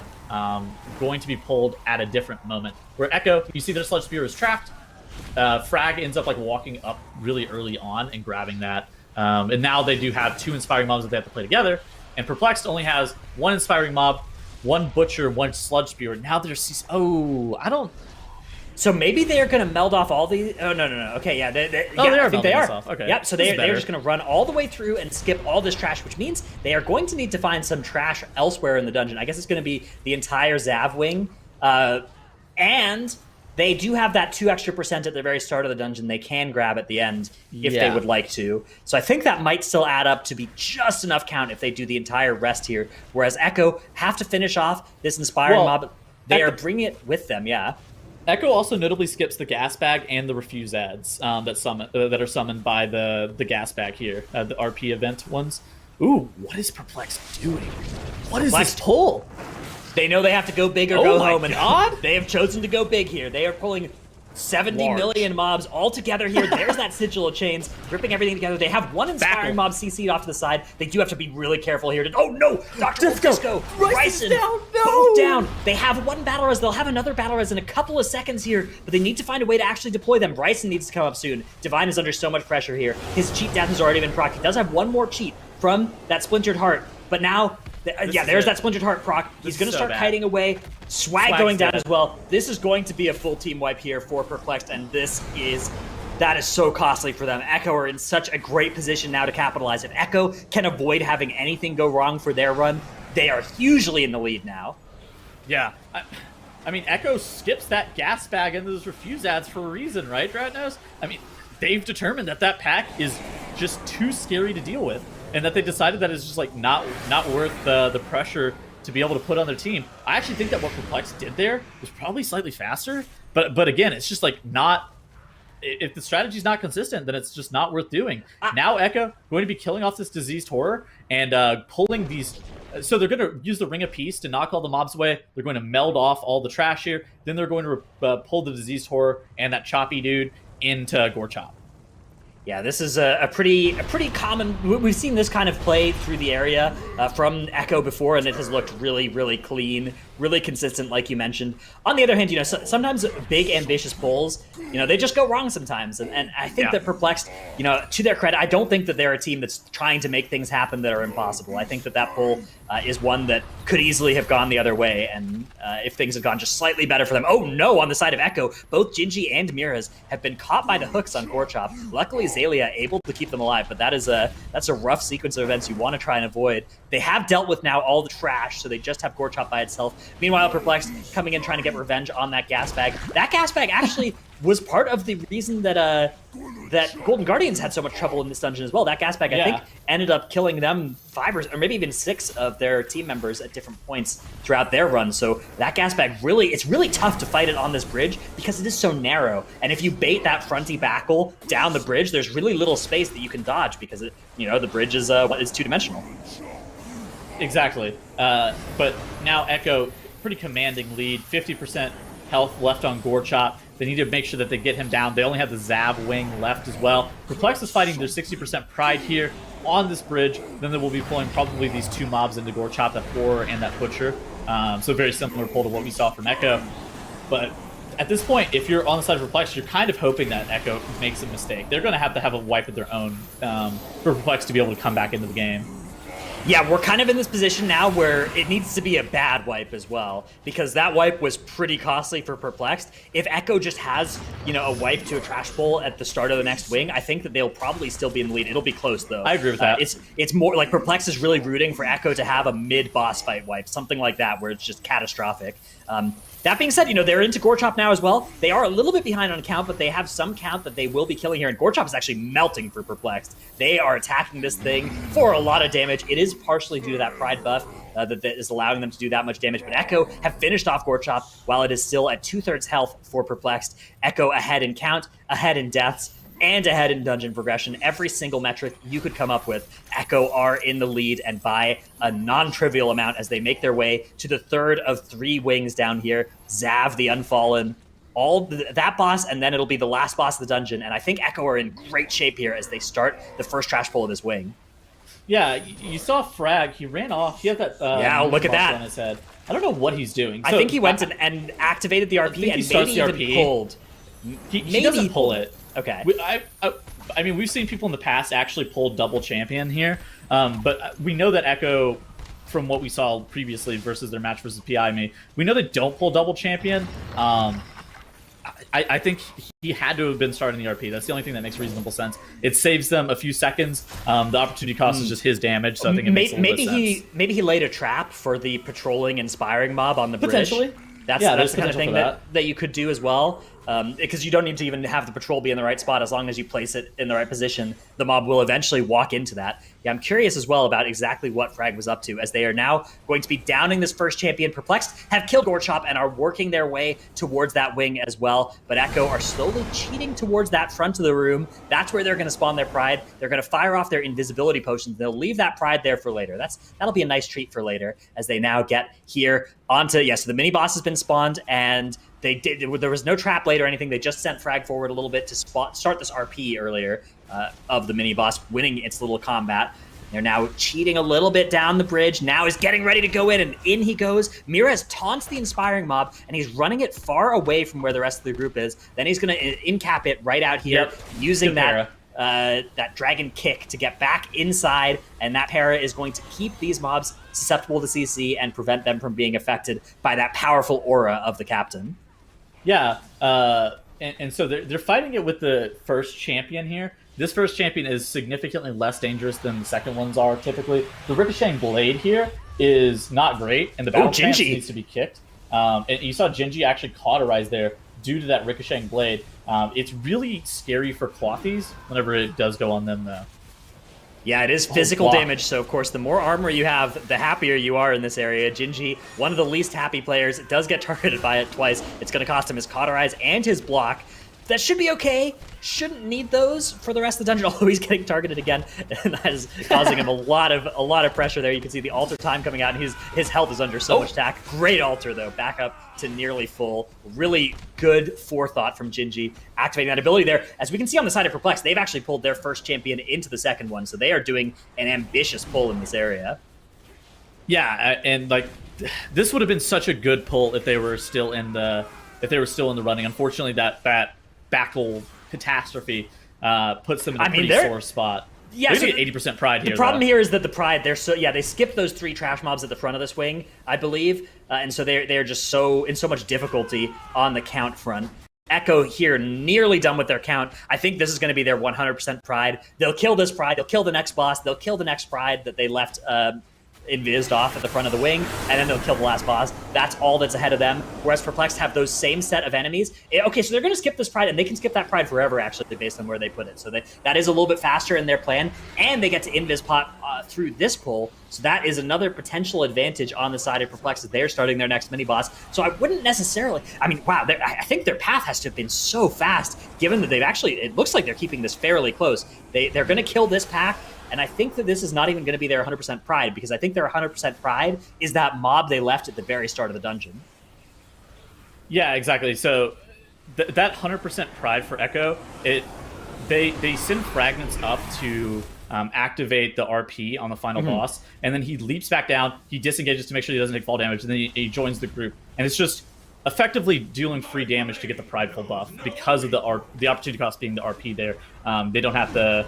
going to be pulled at a different moment. Where Echo, you see their sludge spewer is trapped. Frag ends up like walking up really early on and grabbing that, and now they do have 2 inspiring mobs that they have to play together. And Perplexed only has 1 inspiring mob, 1 butcher, 1 sludge spewer. Now there's I don't. So maybe they're going to meld off all the. Oh no. Okay, yeah, they I are think they melding are. this off. Okay. Yep. So they're just going to run all the way through and skip all this trash, which means they are going to need to find some trash elsewhere in the dungeon. I guess it's going to be the entire Zav wing, and they do have that 2 extra % at the very start of the dungeon they can grab at the end if they would like to. So I think that might still add up to be just enough count if they do the entire rest here. Whereas Echo have to finish off this inspiring mob. They are bringing it with them, yeah. Echo also notably skips the gas bag and the refuse ads that are summoned by the gas bag here, the RP event ones. Ooh, what is Perplexed doing? What is this pull? They know they have to go big or go home, and they have chosen to go big here. They are pulling 70 million mobs all together here. There's that sigil of chains, ripping everything together. They have 1 inspiring mob CC'd off to the side. They do have to be really careful here. Oh no! Dr. Disco! Ryson! Down! No! Both down! They have 1 battle res. They'll have another battle res in a couple of seconds here, but they need to find a way to actually deploy them. Ryson needs to come up soon. Divine is under so much pressure here. His cheat death has already been procced. He does have 1 more cheat from that Splintered Heart, but now there's that Splintered Heart proc. He's going to start kiting away. Swag going down as well. This is going to be a full team wipe here for Perplexed, and that is so costly for them. Echo are in such a great position now to capitalize. If Echo can avoid having anything go wrong for their run, they are hugely in the lead now. Yeah. I mean, Echo skips that gas bag and those refuse ads for a reason, right, Dratnos? I mean, they've determined that pack is just too scary to deal with, and that they decided that it's just like not worth the pressure to be able to put on their team. I actually think that what Perplexed did there was probably slightly faster, but again, it's just like not. If the strategy's not consistent, then it's just not worth doing. Now Echo going to be killing off this diseased horror and pulling these. So they're going to use the Ring of Peace to knock all the mobs away. They're going to meld off all the trash here. Then they're going to pull the diseased horror and that choppy dude into Gorechop. Yeah, this is a pretty common. We've seen this kind of play through the area from Echo before, and it has looked really, really clean, really consistent, like you mentioned. On the other hand, sometimes big, ambitious pulls, they just go wrong sometimes. And I think that Perplexed, to their credit, I don't think that they're a team that's trying to make things happen that are impossible. I think that pull is one that could easily have gone the other way, and if things had gone just slightly better for them. Oh no, on the side of Echo, both Gingy and Miraz have been caught by the hooks on Gorechop. Luckily, Xy'exa able to keep them alive, but that's a rough sequence of events you want to try and avoid. They have dealt with now all the trash, so they just have Gorechop by itself. Meanwhile, Perplexed coming in trying to get revenge on that gas bag. That gas bag actually was part of the reason that Golden Guardians had so much trouble in this dungeon as well. That gas bag, I think, ended up killing them 5 or maybe even 6 of their team members at different points throughout their run. So that gas bag it's really tough to fight it on this bridge because it is so narrow. And if you bait that fronty backle down the bridge, there's really little space that you can dodge because the bridge is 2-dimensional. Exactly. But now Echo, pretty commanding lead, 50% health left on Gorechop. They need to make sure that they get him down. They only have the Zav wing left as well. Perplexed is fighting their 60% pride here on this bridge. Then they will be pulling probably these 2 mobs into Gorechop, that Horror and that Butcher. So very similar pull to what we saw from Echo. But at this point, if you're on the side of Perplexed, you're kind of hoping that Echo makes a mistake. They're going to have a wipe of their own for Perplexed to be able to come back into the game. Yeah, we're kind of in this position now where it needs to be a bad wipe as well, because that wipe was pretty costly for Perplexed. If Echo just has, a wipe to a trash bowl at the start of the next wing, I think that they'll probably still be in the lead. It'll be close, though. I agree with that. It's more like Perplexed is really rooting for Echo to have a mid-boss fight wipe, something like that, where it's just catastrophic. That being said, they're into Gorechop now as well. They are a little bit behind on count, but they have some count that they will be killing here, and Gorechop is actually melting for Perplexed. They are attacking this thing for a lot of damage. It is partially due to that pride buff that is allowing them to do that much damage, but Echo have finished off Gorechop while it is still at 2/3 health for Perplexed. Echo ahead in count, ahead in deaths. and ahead in dungeon progression. Every single metric you could come up with, Echo are in the lead and by a non-trivial amount as they make their way to the third of 3 wings down here. Xav, the Unfallen, that boss, and then it'll be the last boss of the dungeon. And I think Echo are in great shape here as they start the first trash pull of this wing. Yeah, you saw Frag. He ran off. He had that look at that on his head. I don't know what he's doing. I think he went and activated the RP and maybe even pulled. He doesn't pull it. Okay. I mean, we've seen people in the past actually pull double champion here, but we know that Echo, from what we saw previously versus their match versus PI, we know they don't pull double champion. I think he had to have been starting the RP. That's the only thing that makes reasonable sense. It saves them a few seconds. The opportunity cost is just his damage, so I think it makes a little bit of sense. Maybe he laid a trap for the patrolling inspiring mob on the bridge. Potentially. That's the kind of thing that you could do as well. Because you don't need to even have the patrol be in the right spot. As long as you place it in the right position, the mob will eventually walk into that. Yeah, I'm curious as well about exactly what Frag was up to, as they are now going to be downing this first champion. Perplexed have killed Gorechop and are working their way towards that wing as well. But Echo are slowly cheating towards that front of the room. That's where they're going to spawn their pride. They're going to fire off their invisibility potions. They'll leave that pride there for later. That'll be a nice treat for later, as they now get here onto, so the mini boss has been spawned, and there was no trap late or anything. They just sent Frag forward a little bit to start this RP earlier of the mini boss, winning its little combat. They're now cheating a little bit down the bridge. Now is getting ready to go in, and in he goes. Mirez taunts the inspiring mob, and he's running it far away from where the rest of the group is. Then he's going to incap it right out here, using that dragon kick to get back inside, and that para is going to keep these mobs susceptible to CC and prevent them from being affected by that powerful aura of the captain. Yeah, and so they're fighting it with the first champion here. This first champion is significantly less dangerous than the second ones are typically. The ricocheting blade here is not great, and the battle stance needs to be kicked. And you saw Gingy actually cauterize there due to that ricocheting blade. It's really scary for Clothies whenever it does go on them, though. Yeah, it is physical damage, so of course the more armor you have, the happier you are in this area. Gingy, one of the least happy players, does get targeted by it twice. It's going to cost him his cauterize and his block. That should be okay. Shouldn't need those for the rest of the dungeon, although he's getting targeted again, and that is causing him a lot of pressure there. You can see the altar time coming out, and his health is under so much attack. Great altar, though, back up to nearly full. Really good forethought from Gingy, activating that ability there. As we can see on the side of Perplexed, they've actually pulled their first champion into the second one, so they are doing an ambitious pull in this area. Yeah, and this would have been such a good pull if they were still in the running. Unfortunately, that Backle catastrophe puts them in a pretty sore spot. Yeah, so 80% pride here. The problem here is that the pride, they skipped those 3 trash mobs at the front of the swing, I believe, and so they're just in so much difficulty on the count front. Echo here nearly done with their count. I think this is going to be their 100% pride. They'll kill this pride. They'll kill the next boss. They'll kill the next pride that they left invised off at the front of the wing, and then they'll kill the last boss. That's all that's ahead of them, whereas Perplexed have those same set of enemies. Okay, so they're going to skip this pride, and they can skip that pride forever, actually, based on where they put it. So that is a little bit faster in their plan, and they get to invis pot through this pull, so that is another potential advantage on the side of Perplexed as they're starting their next mini-boss. So I wouldn't necessarily... wow, I think their path has to have been so fast, given that it looks like they're keeping this fairly close. They're going to kill this pack, and I think that this is not even going to be their 100% pride, because I think their 100% pride is that mob they left at the very start of the dungeon. Yeah, exactly. So that 100% pride for Echo, they send fragments up to activate the RP on the final boss, and then he leaps back down, he disengages to make sure he doesn't take fall damage, and then he joins the group. And it's just effectively dealing free damage to get the prideful buff because of the opportunity cost being the RP there. They don't have to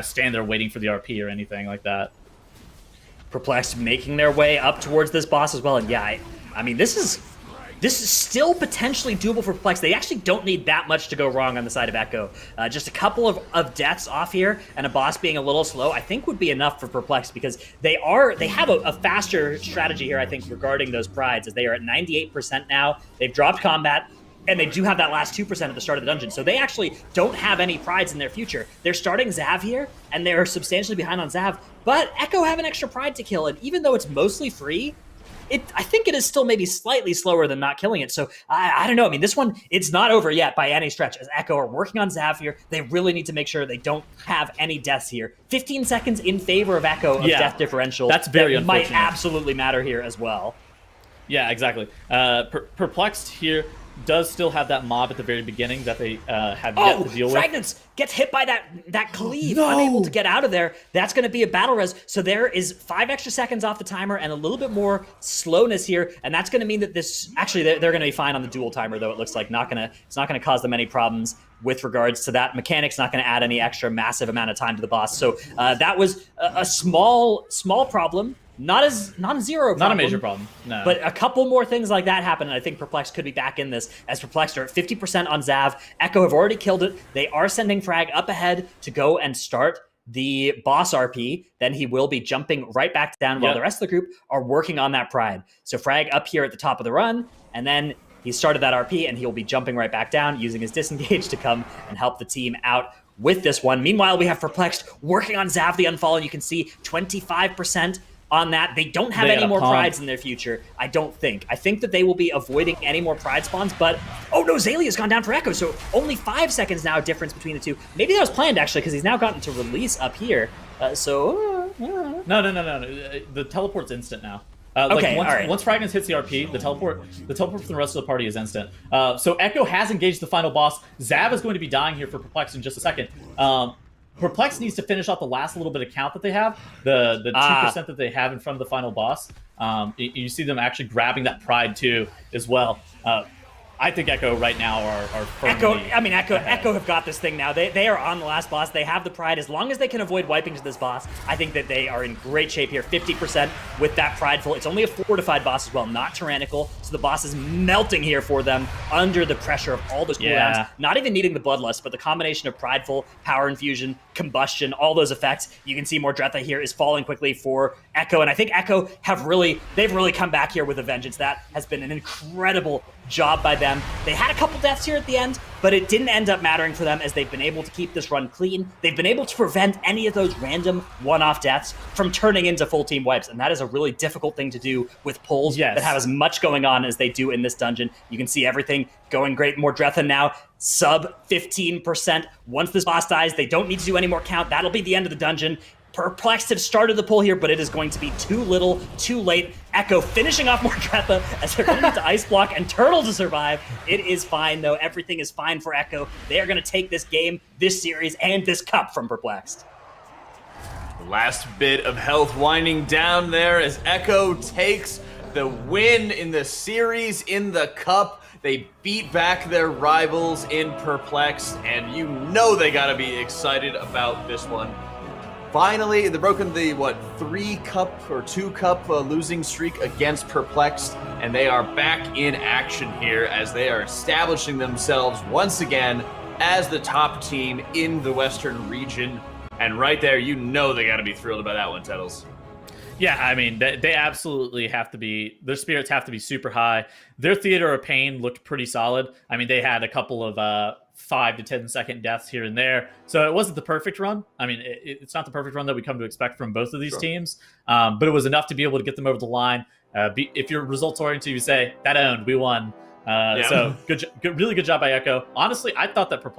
stand there waiting for the RP or anything like that. Perplexed making their way up towards this boss as well, and yeah, I mean, this is still potentially doable for Perplexed. They actually don't need that much to go wrong on the side of Echo. Just a couple of deaths off here and a boss being a little slow, I think would be enough for Perplexed, because they have a faster strategy here, I think, regarding those prides, as they are at 98% now. They've dropped combat, and they do have that last 2% at the start of the dungeon. So they actually don't have any prides in their future. They're starting Xav here, and they're substantially behind on Xav, but Echo have an extra pride to kill, and even though it's mostly free, I think it is still maybe slightly slower than not killing it. So I don't know. I mean, this one, it's not over yet by any stretch. As Echo are working on Xav here, they really need to make sure they don't have any deaths here. 15 seconds in favor of Echo of death differential. That's very that might unfortunate. absolutely matter here as well. Yeah, exactly. Perplexed here does still have that mob at the very beginning that they have yet to deal with. Fragments gets hit by that cleave, unable to get out of there. That's going to be a battle res. So there is 5 extra seconds off the timer and a little bit more slowness here, and that's going to mean that this actually they're going to be fine on the dual timer, though it looks like it's not going to cause them any problems with regards to that. Mechanic's not going to add any extra massive amount of time to the boss. So that was a small problem. Not a zero problem. Not a major problem, no. But a couple more things like that happen, and I think Perplexed could be back in this, as Perplexed are at 50% on Xav. Echo have already killed it. They are sending Frag up ahead to go and start the boss RP. Then he will be jumping right back down while the rest of the group are working on that Pride. So Frag up here at the top of the run, and then he started that RP, and he'll be jumping right back down, using his disengage to come and help the team out with this one. Meanwhile, we have Perplexed working on Xav the Unfallen. You can see 25% on that. They don't have any more prides in their future, I don't think. I think that they will be avoiding any more pride spawns, but oh no, Xaylia's gone down for Echo, so only 5 seconds now difference between the two. Maybe that was planned actually, because he's now gotten to release up here. No. The teleport's instant now. Once Fragments hits the RP, the teleport from the rest of the party is instant. So Echo has engaged the final boss. Xav is going to be dying here for Perplex in just a second. Perplex needs to finish off the last little bit of count that they have, the 2% that they have in front of the final boss. You see them actually grabbing that pride too as well. I think Echo right now are firmly Echo have got this thing now. They are on the last boss. They have the pride. As long as they can avoid wiping to this boss, I think that they are in great shape here. 50% with that prideful. It's only a fortified boss as well, not tyrannical. So the boss is melting here for them under the pressure of all those cooldowns. Not even needing the bloodlust, but the combination of prideful, power infusion, combustion, all those effects. You can see Mordretha here is falling quickly for Echo, and I think Echo they've really come back here with a vengeance. That has been an incredible job by them. They had a couple deaths here at the end, but it didn't end up mattering for them as they've been able to keep this run clean. They've been able to prevent any of those random one-off deaths from turning into full team wipes, and that is a really difficult thing to do with pulls that have as much going on as they do in this dungeon. You can see everything going great. Mordretha now sub 15%. Once this boss dies, they don't need to do any more count. That'll be the end of the dungeon. Perplexed have started the pull here, but it is going to be too little, too late. Echo finishing off Mordretha as they're going to need to Ice Block and Turtle to survive. It is fine, though. Everything is fine for Echo. They are going to take this game, this series, and this cup from Perplexed. Last bit of health winding down there as Echo takes the win in the series, in the cup. They beat back their rivals in Perplexed, and you know they gotta be excited about this one. Finally, they've broken the, 3-cup or 2-cup losing streak against Perplexed, and they are back in action here as they are establishing themselves once again as the top team in the Western region. And right there, you know they gotta be thrilled about that one, Tettles. Yeah, I mean, they absolutely have to be, their spirits have to be super high. Their Theater of Pain looked pretty solid. I mean, they had a couple of 5 to 10 second deaths here and there. So it wasn't the perfect run. I mean, it's not the perfect run that we come to expect from both of these teams, but it was enough to be able to get them over the line. If you're results oriented, you say, that owned, we won. So really good job by Echo. Honestly, I thought that Perplexed